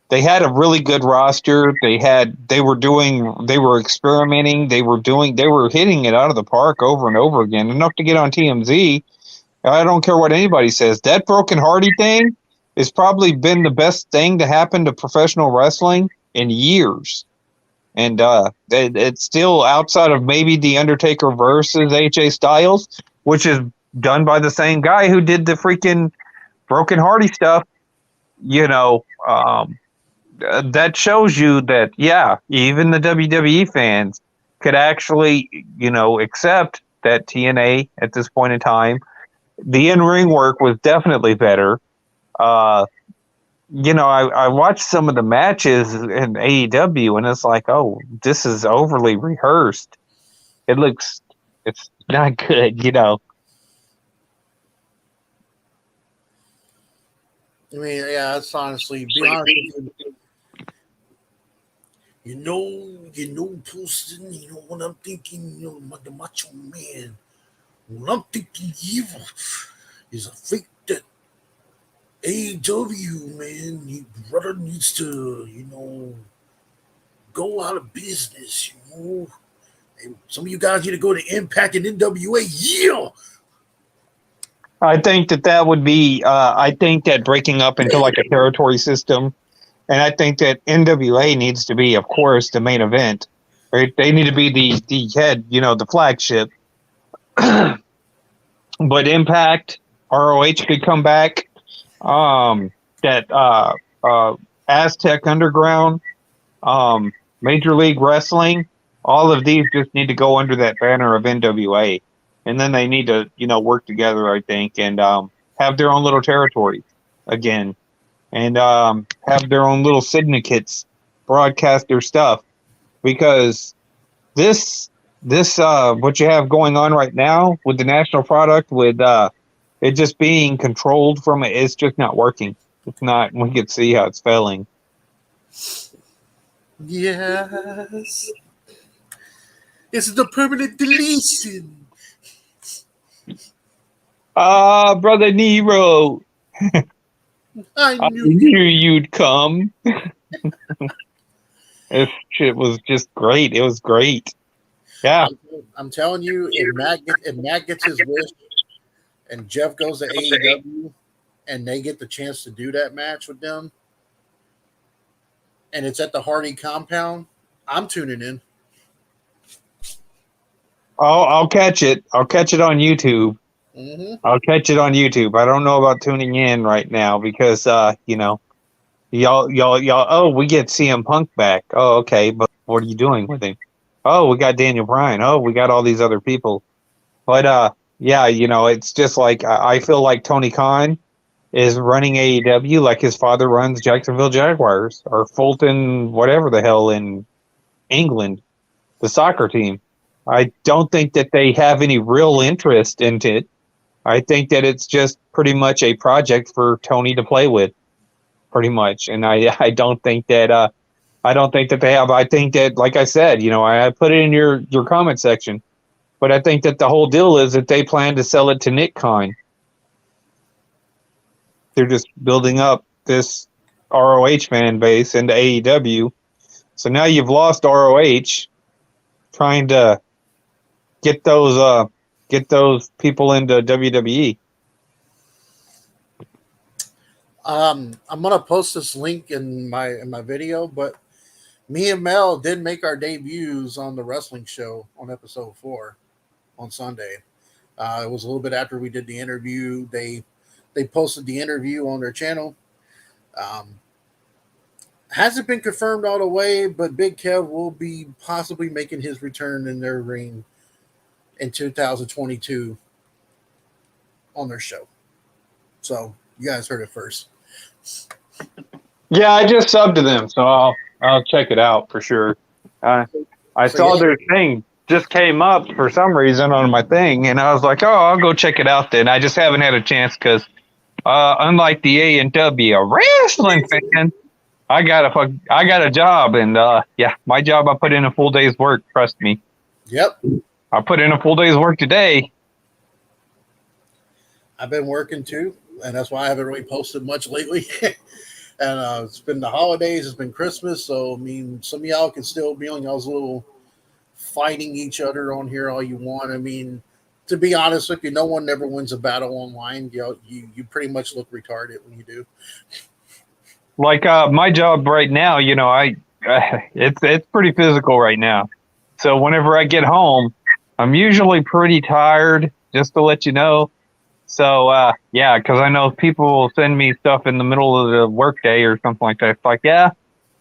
they had a really good roster. They were experimenting. They were hitting it out of the park over and over again, enough to get on TMZ. I don't care what anybody says. That Broken Hardy thing has probably been the best thing to happen to professional wrestling in years. And it's still outside of maybe The Undertaker versus AJ Styles, which is done by the same guy who did the freaking Broken Hardy stuff. You know, that shows you that, yeah, even the WWE fans could actually, you know, accept that TNA at this point in time, the in-ring work was definitely better. I watched some of the matches in AEW, and it's like, oh, this is overly rehearsed. It's not good. I mean, yeah, that's honestly, be honest with you. Poston, what I'm thinking, the Macho Man. What I'm thinking evil is a fake that AEW, man, brother needs to, go out of business, And some of you guys need to go to Impact and NWA. Yeah. I think that would be. I think that breaking up into like a territory system, and I think that NWA needs to be, of course, the main event. Right? They need to be the head, the flagship. But Impact, ROH could come back. That Aztec Underground, Major League Wrestling, all of these just need to go under that banner of NWA, and then they need to work together, I think, and have their own little territories again, and have their own little syndicates broadcast their stuff, because this what you have going on right now with the national product, with it just being controlled from it's just not working. It's not. We can see how it's failing. Yes. It's the permanent deletion. Brother Nero. I knew you'd come. This shit was just great. It was great. Yeah. I'm telling you, if Matt gets his wish and Jeff goes to AEW and they get the chance to do that match with them, and it's at the Hardy compound, I'm tuning in. I'll catch it. I'll catch it on YouTube. Mm-hmm. I'll catch it on YouTube. I don't know about tuning in right now because y'all. Oh, we get CM Punk back. Oh, okay, but what are you doing with him? Oh, we got Daniel Bryan. Oh, we got all these other people. But yeah, it's just like I feel like Tony Khan is running AEW like his father runs Jacksonville Jaguars or Fulton, whatever the hell, in England, the soccer team. I don't think that they have any real interest in it. I think that it's just pretty much a project for Tony to play with, pretty much. And I don't think that they have. I think that, like I said, I put it in your comment section, but I think that the whole deal is that they plan to sell it to Nick Khan. They're just building up this ROH fan base into AEW. So now you've lost ROH, trying to get those people into WWE. I'm gonna post this link in my video, but me and Mel did make our debuts on the wrestling show on episode 4 on Sunday. It was a little bit after we did the interview. They posted the interview on their channel. Hasn't been confirmed all the way, but Big Kev will be possibly making his return in their ring in 2022 on their show. So you guys heard it first. Yeah, I just subbed to them, so I'll check it out for sure. I saw their thing just came up for some reason on my thing, and I was like, oh, I'll go check it out then. I just haven't had a chance because unlike the A&W wrestling fan, I got a job, and yeah, my job, I put in a full day's work. Trust me. Yep. I put in a full day's work today. I've been working too, and that's why I haven't really posted much lately. And it's been the holidays, it's been Christmas, so I mean, some of y'all can still be on y'all's little fighting each other on here all you want. I mean, to be honest with you, no one never wins a battle online. You pretty much look retarded when you do. Like my job right now, it's pretty physical right now. So whenever I get home, I'm usually pretty tired, just to let you know. So yeah, because I know people will send me stuff in the middle of the workday or something like that. It's like, yeah,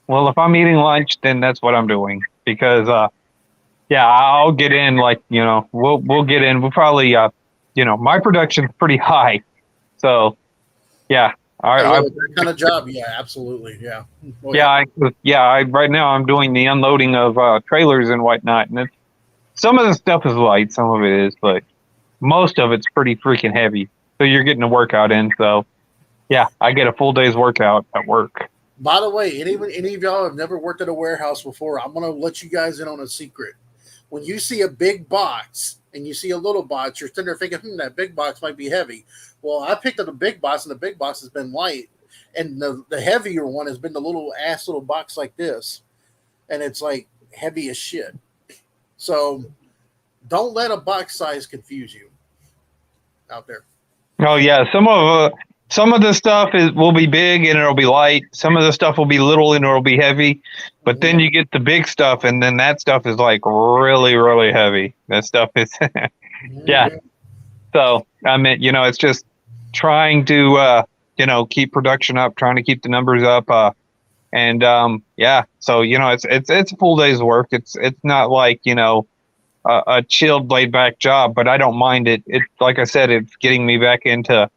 well, if I'm eating lunch, then that's what I'm doing. Because yeah, I'll get in, like, we'll get in. We'll probably my production's pretty high. So yeah, I With that kind of job, yeah, absolutely, yeah. Oh, right now I'm doing the unloading of trailers and whatnot, and some of the stuff is light, some of it is, but most of it's pretty freaking heavy. So you're getting a workout in. So yeah, I get a full day's workout at work. By the way, any of y'all have never worked at a warehouse before, I'm gonna let you guys in on a secret. When you see a big box and you see a little box, you're sitting there thinking, that big box might be heavy. Well, I picked up the big box, and the big box has been light, and the heavier one has been the little box like this, and it's like heavy as shit. So don't let a box size confuse you out there. Oh yeah, some of the stuff will be big and it'll be light. Some of the stuff will be little and it'll be heavy. But then you get the big stuff, and then that stuff is like really, really heavy. That stuff is, yeah. So I mean, it's just trying to keep production up, trying to keep the numbers up, and yeah. So it's a full day's work. It's not like a chilled, laid back job, but I don't mind it. It's like I said, it's getting me back into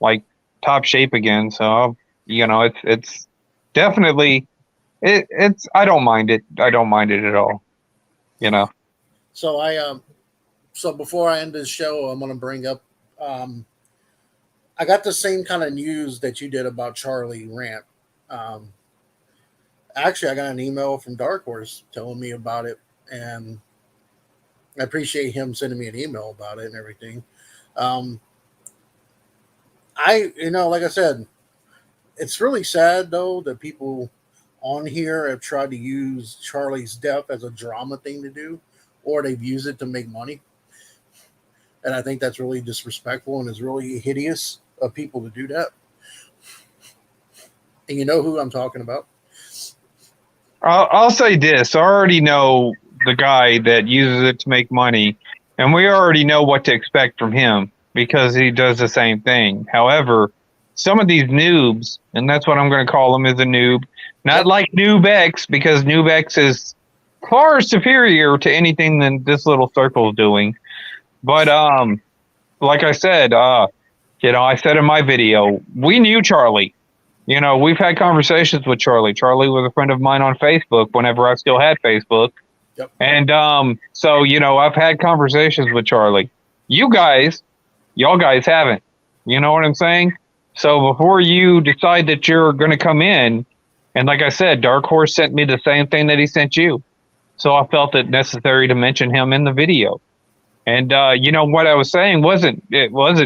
like top shape again. So it's definitely it's I don't mind it. I don't mind it at all. So so before I end this show, I'm going to bring up I got the same kind of news that you did about Charlie Rant. Actually, I got an email from Dark Horse telling me about it, and I appreciate him sending me an email about it and everything. Like I said, it's really sad though that people on here have tried to use Charlie's death as a drama thing to do, or they've used it to make money. And I think that's really disrespectful and is really hideous of people to do that. And you know who I'm talking about. I'll say this. I already know the guy that uses it to make money, and we already know what to expect from him because he does the same thing. However, some of these noobs, and that's what I'm going to call him, is a noob. Not like Noob X, because Noob X is far superior to anything that this little circle is doing. But like I said, I said in my video, we knew Charlie. We've had conversations with Charlie. Charlie was a friend of mine on Facebook whenever I still had Facebook. Yep. And so, I've had conversations with Charlie. Y'all guys haven't. You know what I'm saying? So before you decide that you're going to come in, and like I said, Dark Horse sent me the same thing that he sent you. So I felt it necessary to mention him in the video. And what I was saying wasn't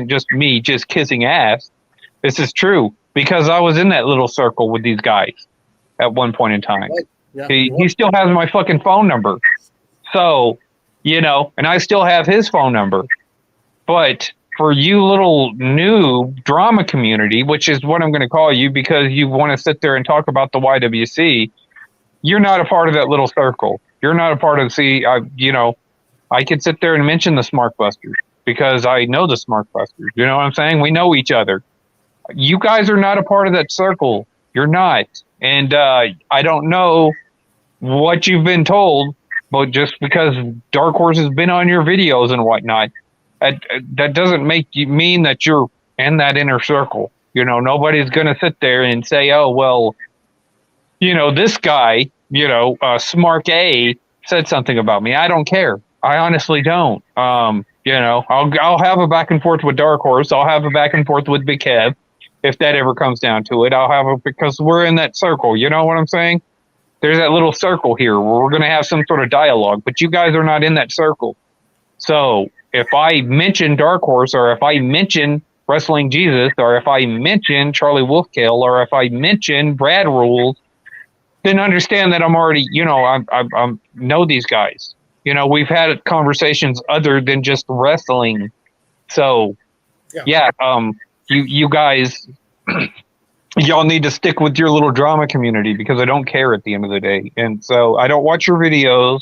just me just kissing ass. This is true because I was in that little circle with these guys at one point in time. Yeah. He still has my fucking phone number. So, and I still have his phone number. But for you little new drama community, which is what I'm going to call you because you want to sit there and talk about the YWC, you're not a part of that little circle. You're not a part of I could sit there and mention the Smart Busters because I know the Smart Busters. You know what I'm saying? We know each other. You guys are not a part of that circle. You're not. And I don't know what you've been told, but just because Dark Horse has been on your videos and whatnot, that doesn't make you mean that you're in that inner circle. Nobody's going to sit there and say, oh, well, this guy, Smart A said something about me. I don't care. I honestly don't. I'll have a back and forth with Dark Horse. I'll have a back and forth with Big Kev if that ever comes down to it. Because we're in that circle. You know what I'm saying? There's that little circle here where we're going to have some sort of dialogue, but you guys are not in that circle. So if I mention Dark Horse, or if I mention Wrestling Jesus, or if I mention Charlie Wolfkill, or if I mention Brad Rules, then understand that I'm already, I know these guys. We've had conversations other than just wrestling. So, yeah you guys, y'all need to stick with your little drama community because I don't care at the end of the day. And so I don't watch your videos.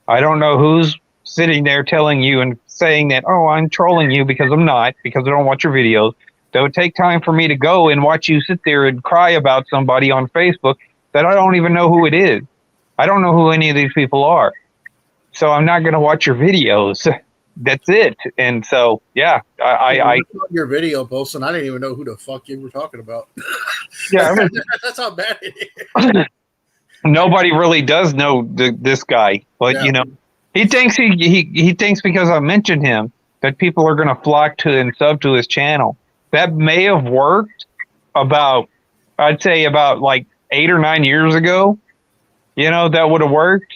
I don't know who's sitting there telling you and saying that, oh, I'm trolling you, because I'm not, because I don't watch your videos. That would take time for me to go and watch you sit there and cry about somebody on Facebook that I don't even know who it is. I don't know who any of these people are. So I'm not going to watch your videos. that's it. And so, yeah, I your video post, and I didn't even know who the fuck you were talking about. yeah, That's how bad it is. nobody really does know this guy, but Yeah. he thinks he thinks because I mentioned him that people are going to flock to and sub to his channel. That may have worked about, I'd say about like 8 or 9 years ago. That would have worked.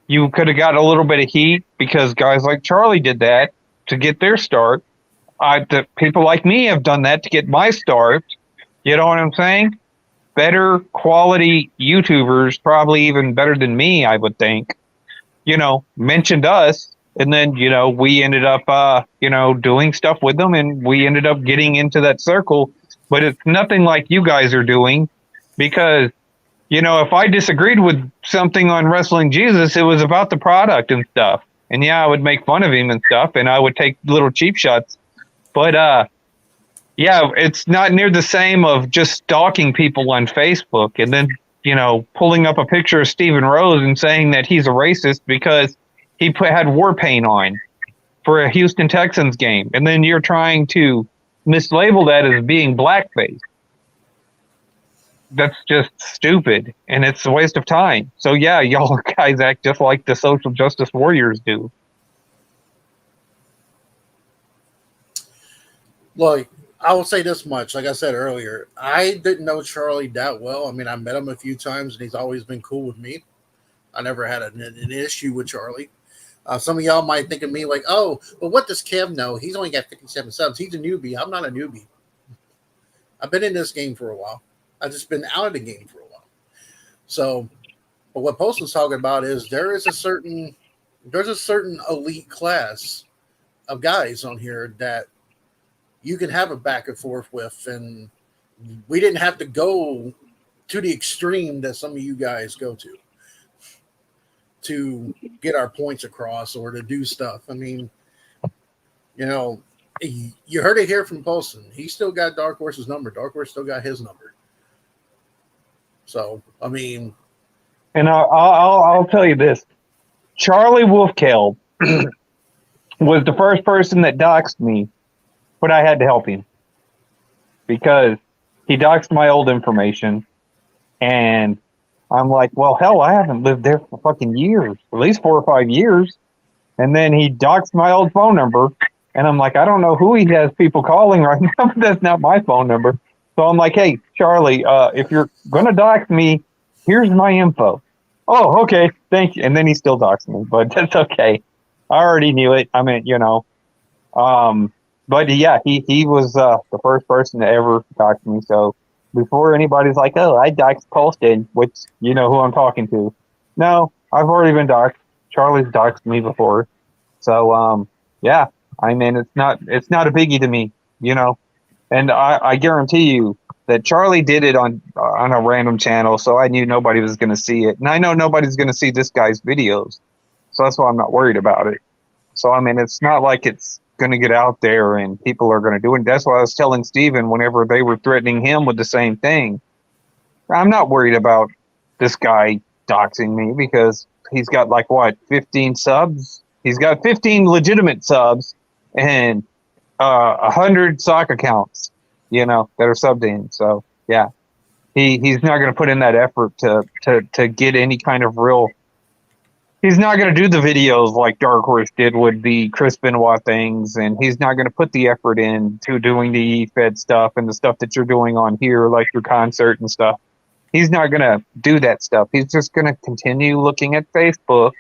You could have got a little bit of heat because guys like Charlie did that to get their start. People like me have done that to get my start. You know what I'm saying? Better quality YouTubers, probably even better than me, I would think, mentioned us. And then, we ended up, doing stuff with them, and we ended up getting into that circle. But it's nothing like you guys are doing, because, if I disagreed with something on Wrestling Jesus, it was about the product and stuff. And yeah, I would make fun of him and stuff, and I would take little cheap shots. But, yeah, it's not near the same of just stalking people on Facebook and then, pulling up a picture of Steven Rose and saying that he's a racist because he had war paint on for a Houston Texans game. And then you're trying to mislabel that as being blackface. That's just stupid, and it's a waste of time. So, yeah, y'all guys act just like the social justice warriors do. Look, I will say this much. Like I said earlier, I didn't know Charlie that well. I mean, I met him a few times, and he's always been cool with me. I never had an issue with Charlie. Some of y'all might think of me like, oh, but what does Kev know? He's only got 57 subs. He's a newbie. I'm not a newbie. I've been in this game for a while. I've just been out of the game for a while. So, but what Poston's talking about is there's a certain elite class of guys on here that you can have a back and forth with, and we didn't have to go to the extreme that some of you guys go to get our points across or to do stuff. I mean, you heard it here from Poston. He still got Dark Horse's number. Dark Horse still got his number. So, I mean, and I'll tell you this: Charlie Wolfkill was the first person that doxed me, but I had to help him because he doxed my old information, and I'm like, well, hell, I haven't lived there for fucking years, at least 4 or 5 years. And then he doxed my old phone number, and I'm like, I don't know who he has people calling right now, but that's not my phone number. So I'm like, hey, Charlie, if you're going to dox me, here's my info. Oh, okay, thank you. And then he still doxed me, but that's okay. I already knew it. I mean, but yeah, he was the first person to ever dox me. So before anybody's like, oh, I doxed Poston, which you know who I'm talking to. No, I've already been doxed. Charlie's doxed me before. So, yeah, I mean, it's not a biggie to me, and I guarantee you that Charlie did it on a random channel. So I knew nobody was going to see it. And I know nobody's going to see this guy's videos. So that's why I'm not worried about it. So, I mean, it's not like it's going to get out there and people are going to do it. That's why I was telling Steven whenever they were threatening him with the same thing. I'm not worried about this guy doxing me because he's got 15 subs. He's got 15 legitimate subs and 100 sock accounts, that are subbed in. So yeah, he's not going to put in that effort to get any kind of real. He's not going to do the videos like Dark Horse did with the Chris Benoit things, and he's not going to put the effort into doing the Fed stuff and the stuff that you're doing on here, like your concert and stuff. He's not going to do that stuff. He's just going to continue looking at Facebook.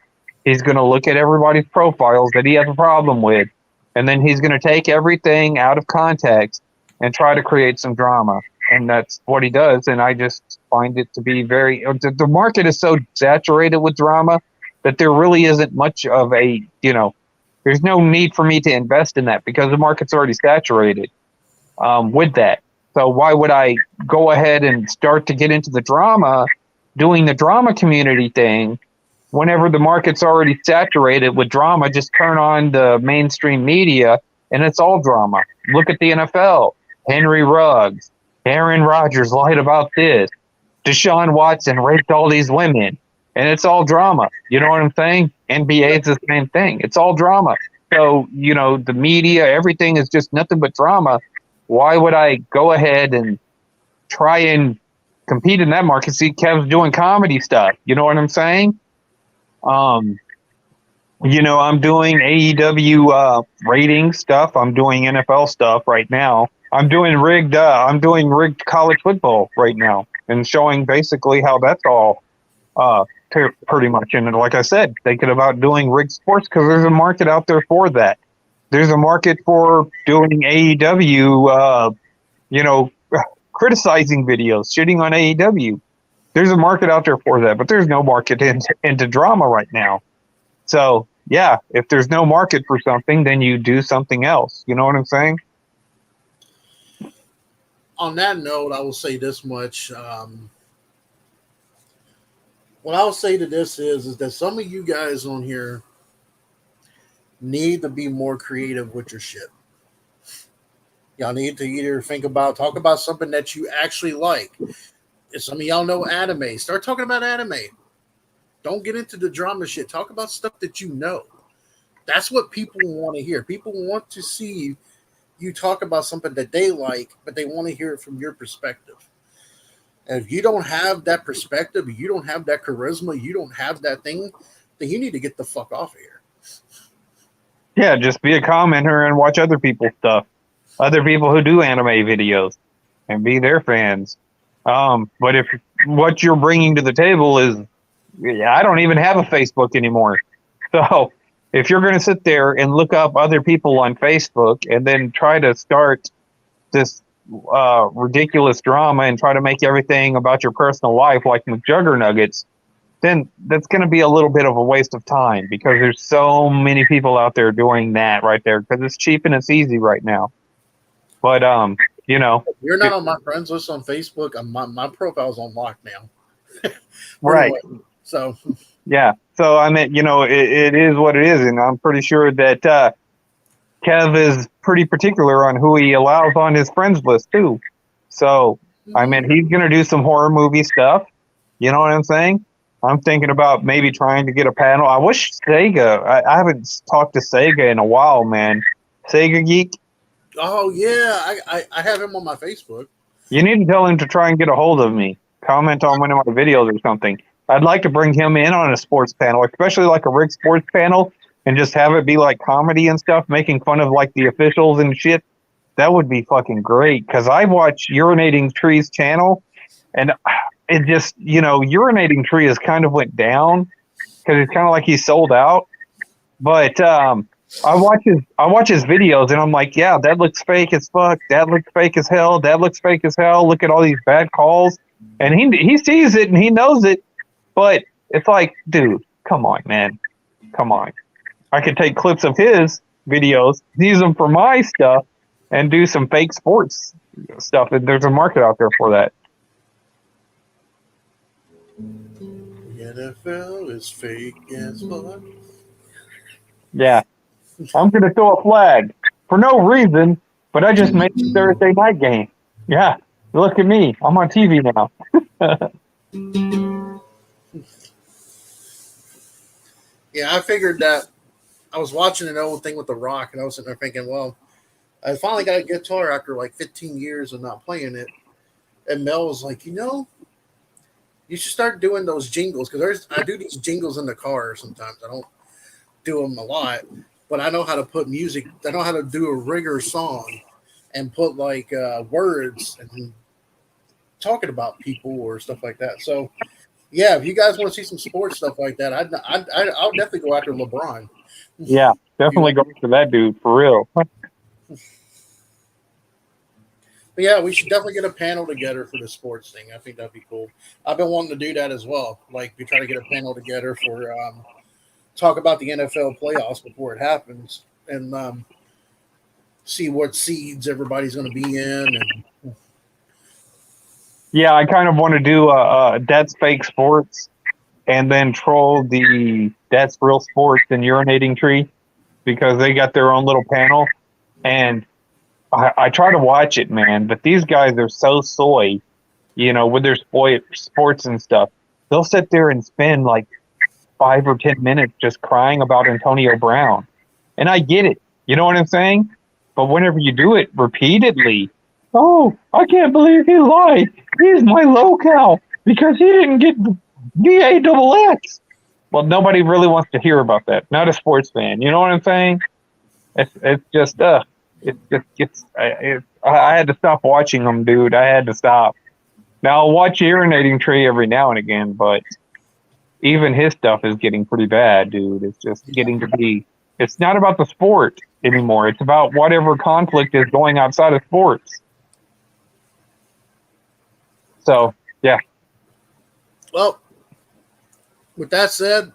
He's going to look at everybody's profiles that he has a problem with, and then he's going to take everything out of context and try to create some drama. And that's what he does. And I just find it to be the market is so saturated with drama that there really isn't much of there's no need for me to invest in that because the market's already saturated with that. So why would I go ahead and start to get into the drama, doing the drama community thing, whenever the market's already saturated with drama? Just turn on the mainstream media and it's all drama. Look at the NFL. Henry Ruggs, Aaron Rodgers lied about this. Deshaun Watson raped all these women. And it's all drama. You know what I'm saying? NBA is the same thing. It's all drama. so, the media, everything is just nothing but drama. Why would I go ahead and try and compete in that market? See, Kev's doing comedy stuff. You know what I'm saying? I'm doing AEW rating stuff. I'm doing NFL stuff right now. I'm doing rigged college football right now and showing basically how that's all pretty much. And like I said, thinking about doing rigged sports because there's a market out there for that. There's a market for doing AEW, criticizing videos, shitting on AEW. There's a market out there for that, but there's no market into drama right now. So, yeah, if there's no market for something, then you do something else. You know what I'm saying? On that note, I will say this much. What I'll say to this is that some of you guys on here need to be more creative with your shit. Y'all need to either talk about something that you actually like. If some of y'all know anime, start talking about anime. Don't get into the drama shit. Talk about stuff that you know. That's what people want to hear. People want to see you talk about something that they like, but they want to hear it from your perspective. And if you don't have that perspective, you don't have that charisma, you don't have that thing, then you need to get the fuck off of here. Yeah, just be a commenter and watch other people's stuff. Other people who do anime videos and be their fans. But if what you're bringing to the table is, I don't even have a Facebook anymore. So if you're going to sit there and look up other people on Facebook and then try to start this ridiculous drama and try to make everything about your personal life like McJuggernuggets, then that's going to be a little bit of a waste of time because there's so many people out there doing that right there because it's cheap and it's easy right now. But, you're not on my friends list on Facebook. My profile's on lock now. Right. So, yeah. So, I mean, it is what it is. And I'm pretty sure that Kev is pretty particular on who he allows on his friends list, too. So, I mean, he's going to do some horror movie stuff. You know what I'm saying? I'm thinking about maybe trying to get a panel. I wish Sega, I haven't talked to Sega in a while, man. Sega Geek. Oh, yeah. I have him on my Facebook. You need to tell him to try and get a hold of me. Comment on one of my videos or something. I'd like to bring him in on a sports panel, especially like a Rick Sports panel, and just have it be like comedy and stuff, making fun of like the officials and shit. That would be fucking great. Because I watch Urinating Tree's channel, and it just, Urinating Tree has kind of went down because it's kind of like he's sold out. But I watch his videos and I'm like, yeah, that looks fake as fuck. That looks fake as hell. That looks fake as hell. Look at all these bad calls. And he sees it and he knows it. But it's like, dude, come on, man. Come on. I could take clips of his videos, use them for my stuff, and do some fake sports stuff. And there's a market out there for that. The NFL is fake as fuck. Yeah. I'm going to throw a flag for no reason, but I just made the Thursday night game. Yeah. Look at me. I'm on TV now. Yeah, I figured that I was watching an old thing with The Rock, and I was sitting there thinking, well, I finally got a guitar after like 15 years of not playing it. And Mel was like, you should start doing those jingles because I do these jingles in the car sometimes. I don't do them a lot, but I know how to put music. I know how to do a rigger song and put like words and talking about people or stuff like that. So, yeah, if you guys want to see some sports stuff like that, I'll definitely go after LeBron. Yeah, definitely go after that dude for real. But yeah, we should definitely get a panel together for the sports thing. I think that'd be cool. I've been wanting to do that as well. Like we try to get a panel together for talk about the NFL playoffs before it happens and see what seeds everybody's going to be in. And yeah, I kind of want to do That's Fake Sports and then troll the That's Real Sports and Urinating Tree because they got their own little panel. And I try to watch it, man, but these guys are so soy, with their sports and stuff. They'll sit there and spend like 5 or 10 minutes just crying about Antonio Brown. And I get it. You know what I'm saying? But whenever you do it repeatedly, oh, I can't believe he lied. He's my locale because he didn't get VAXX. Well, nobody really wants to hear about that. Not a sports fan. You know what I'm saying? It's just it just gets. I had to stop watching them, dude. I had to stop. Now I'll watch Urinating Tree every now and again, but even his stuff is getting pretty bad, dude. It's just getting to be. It's not about the sport anymore. It's about whatever conflict is going outside of sports. So yeah. Well, with that said,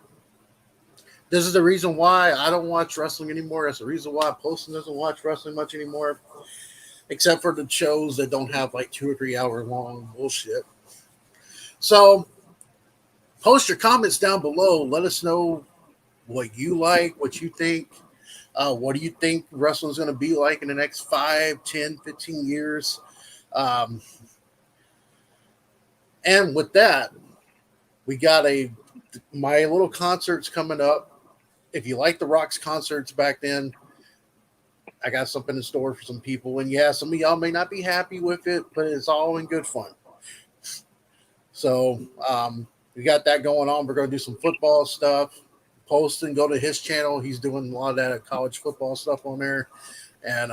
this is the reason why I don't watch wrestling anymore. That's the reason why Poston doesn't watch wrestling much anymore, except for the shows that don't have like 2 or 3 hour long bullshit. So, post your comments down below. Let us know what you like, what you think. What do you think wrestling is going to be like in the next 5, 10, 15 years? And with that, we got my little concerts coming up. If you like the Rock's concerts back then, I got something in store for some people. And yeah, some of y'all may not be happy with it, but it's all in good fun. So we got that going on. We're going to do some football stuff. Poston, go to his channel. He's doing a lot of that college football stuff on there. And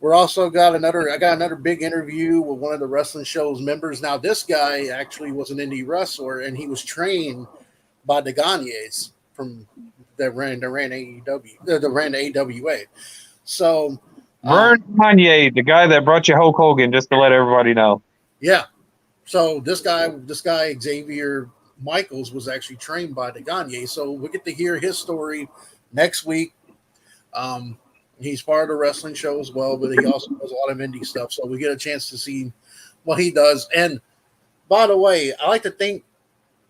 we're also I got another big interview with one of the wrestling show's members. Now, this guy actually was an indie wrestler, and he was trained by the Gagnes from that ran AEW, that ran the AWA. So Vern Gagne, the guy that brought you Hulk Hogan, just to let everybody know. Yeah. So this guy Xavier Michaels was actually trained by the Gagne. So we get to hear his story next week. He's part of the wrestling show as well, but he also does a lot of indie stuff. So we get a chance to see what he does. And by the way, I like to thank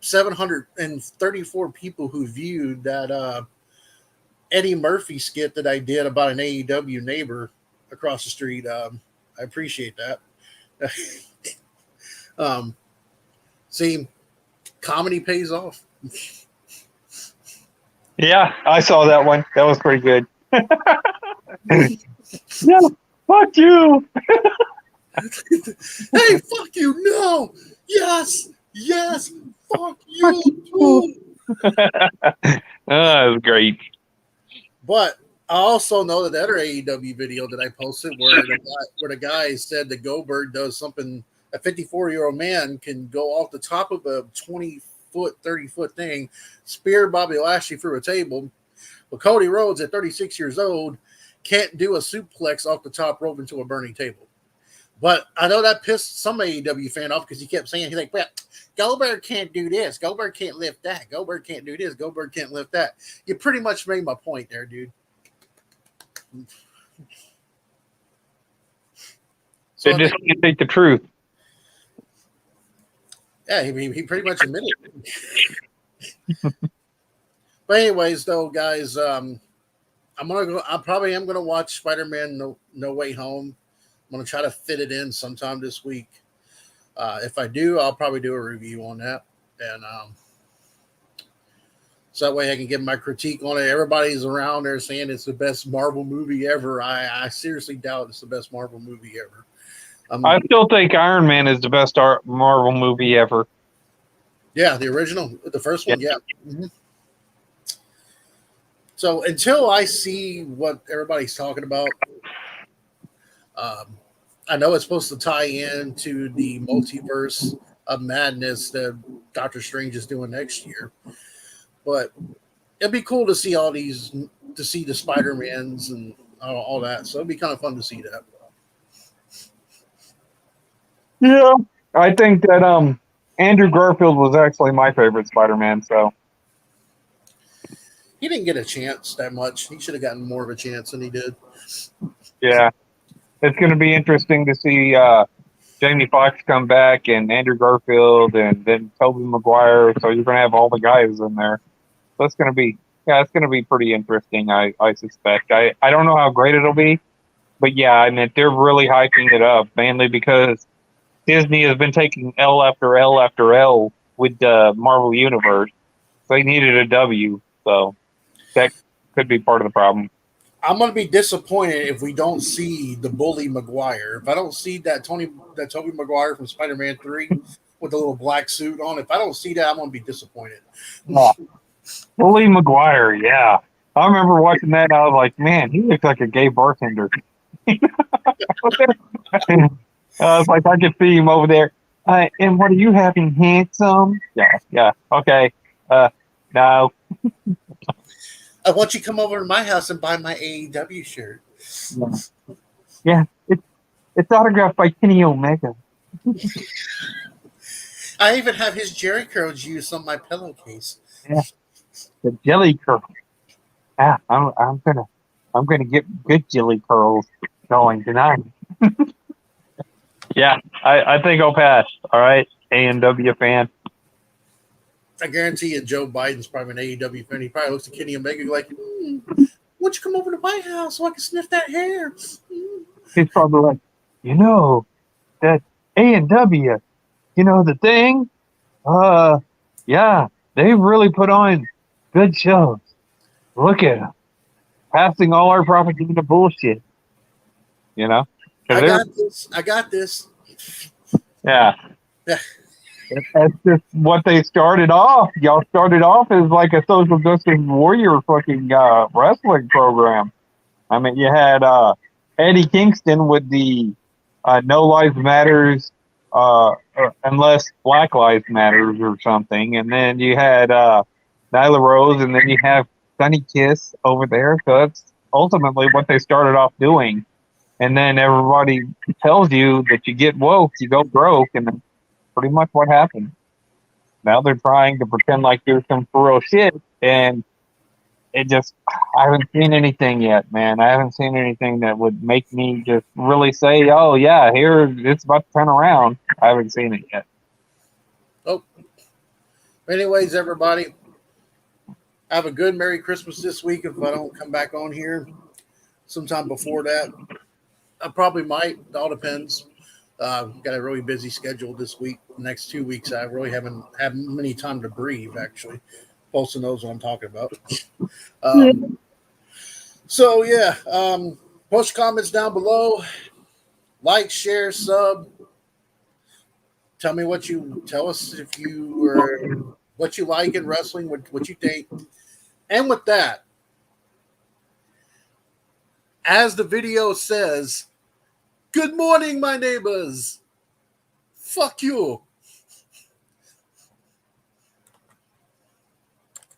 734 people who viewed that Eddie Murphy skit that I did about an AEW neighbor across the street. I appreciate that. See, comedy pays off. Yeah, I saw that one. That was pretty good. Yeah, fuck you. Hey, fuck you. No. Yes. Fuck you too. That was great. But I also know that the other AEW video that I posted where the guy said that Goldberg does something, a 54-year-old man can go off the top of a 20-foot, 30-foot thing, spear Bobby Lashley through a table. But Cody Rhodes at 36 years old can't do a suplex off the top rope into a burning table. But I know that pissed some AEW fan off because he kept saying, he's like, well, Goldberg can't do this. Goldberg can't lift that. Goldberg can't do this. Goldberg can't lift that. You pretty much made my point there, dude. So they just can't take the truth. Yeah, he pretty much admitted it. But anyways, though, guys, I'm gonna go. I probably am gonna watch Spider-Man No Way Home. I'm gonna try to fit it in sometime this week. If I do, I'll probably do a review on that, and so that way I can give my critique on it. Everybody's around there saying it's the best Marvel movie ever. I seriously doubt it's the best Marvel movie ever. I still think Iron Man is the best Marvel movie ever. Yeah, the original, the first one, yeah. Mm-hmm. So until I see what everybody's talking about, I know it's supposed to tie in to the multiverse of madness that Doctor Strange is doing next year. But it'd be cool to see to see the Spider-Mans and all that. So it'd be kind of fun to see that. Yeah, I think that Andrew Garfield was actually my favorite Spider-Man. So he didn't get a chance that much. He should have gotten more of a chance than he did. Yeah, it's going to be interesting to see Jamie Foxx come back and Andrew Garfield and then Tobey Maguire. So you're going to have all the guys in there. So it's going to be it's going to be pretty interesting. I suspect. I don't know how great it'll be, but yeah, I mean they're really hyping it up mainly because Disney has been taking L after L after L with the Marvel Universe. So they needed a W. So could be part of the problem. I'm gonna be disappointed if we don't see the bully Maguire. If I don't see that Tobey Maguire from Spider-Man 3 with the little black suit on, if I don't see that, I'm gonna be disappointed. Yeah. Bully McGuire, yeah. I remember watching that. And I was like, man, he looks like a gay bartender. I was like, I could see him over there. And what are you having, handsome? Yeah, okay. No. I want you to come over to my house and buy my AEW shirt. Yeah, it's autographed by Kenny Omega. I even have his Jerry curl juice on my pillowcase. Yeah, the jelly curl. Yeah, I'm gonna get good jelly curls going tonight. Yeah, I think I'll pass. All right, A&W fan. I guarantee you, Joe Biden's probably an AEW fan. He probably looks at Kenny Omega like, why don't you come over to my house so I can sniff that hair? He's probably like, that A&W, the thing? Yeah, they really put on good shows. Look at them. Passing all our propaganda bullshit. I got this. Yeah. That's just what they started off. Y'all started off as like a social justice warrior fucking wrestling program. I mean, you had Eddie Kingston with the No Lives Matters unless Black Lives Matters or something. And then you had Nyla Rose, and then you have Sunny Kiss over there. So that's ultimately what they started off doing. And then everybody tells you that you get woke, you go broke, and that's pretty much what happened. Now they're trying to pretend like there's some for real shit, and I haven't seen anything yet, man. I haven't seen anything that would make me just really say, oh, yeah, here, it's about to turn around. I haven't seen it yet. Oh. Anyways, everybody, have a good Merry Christmas this week if I don't come back on here sometime before that. I probably might. It all depends. Got a really busy schedule this week. The next 2 weeks, I really haven't had many time to breathe, actually. Paulson knows what I'm talking about. So, yeah. Post comments down below. Like, share, sub. Tell us if you were what you like in wrestling, what you think. And with that, as the video says, good morning, my neighbors. Fuck you.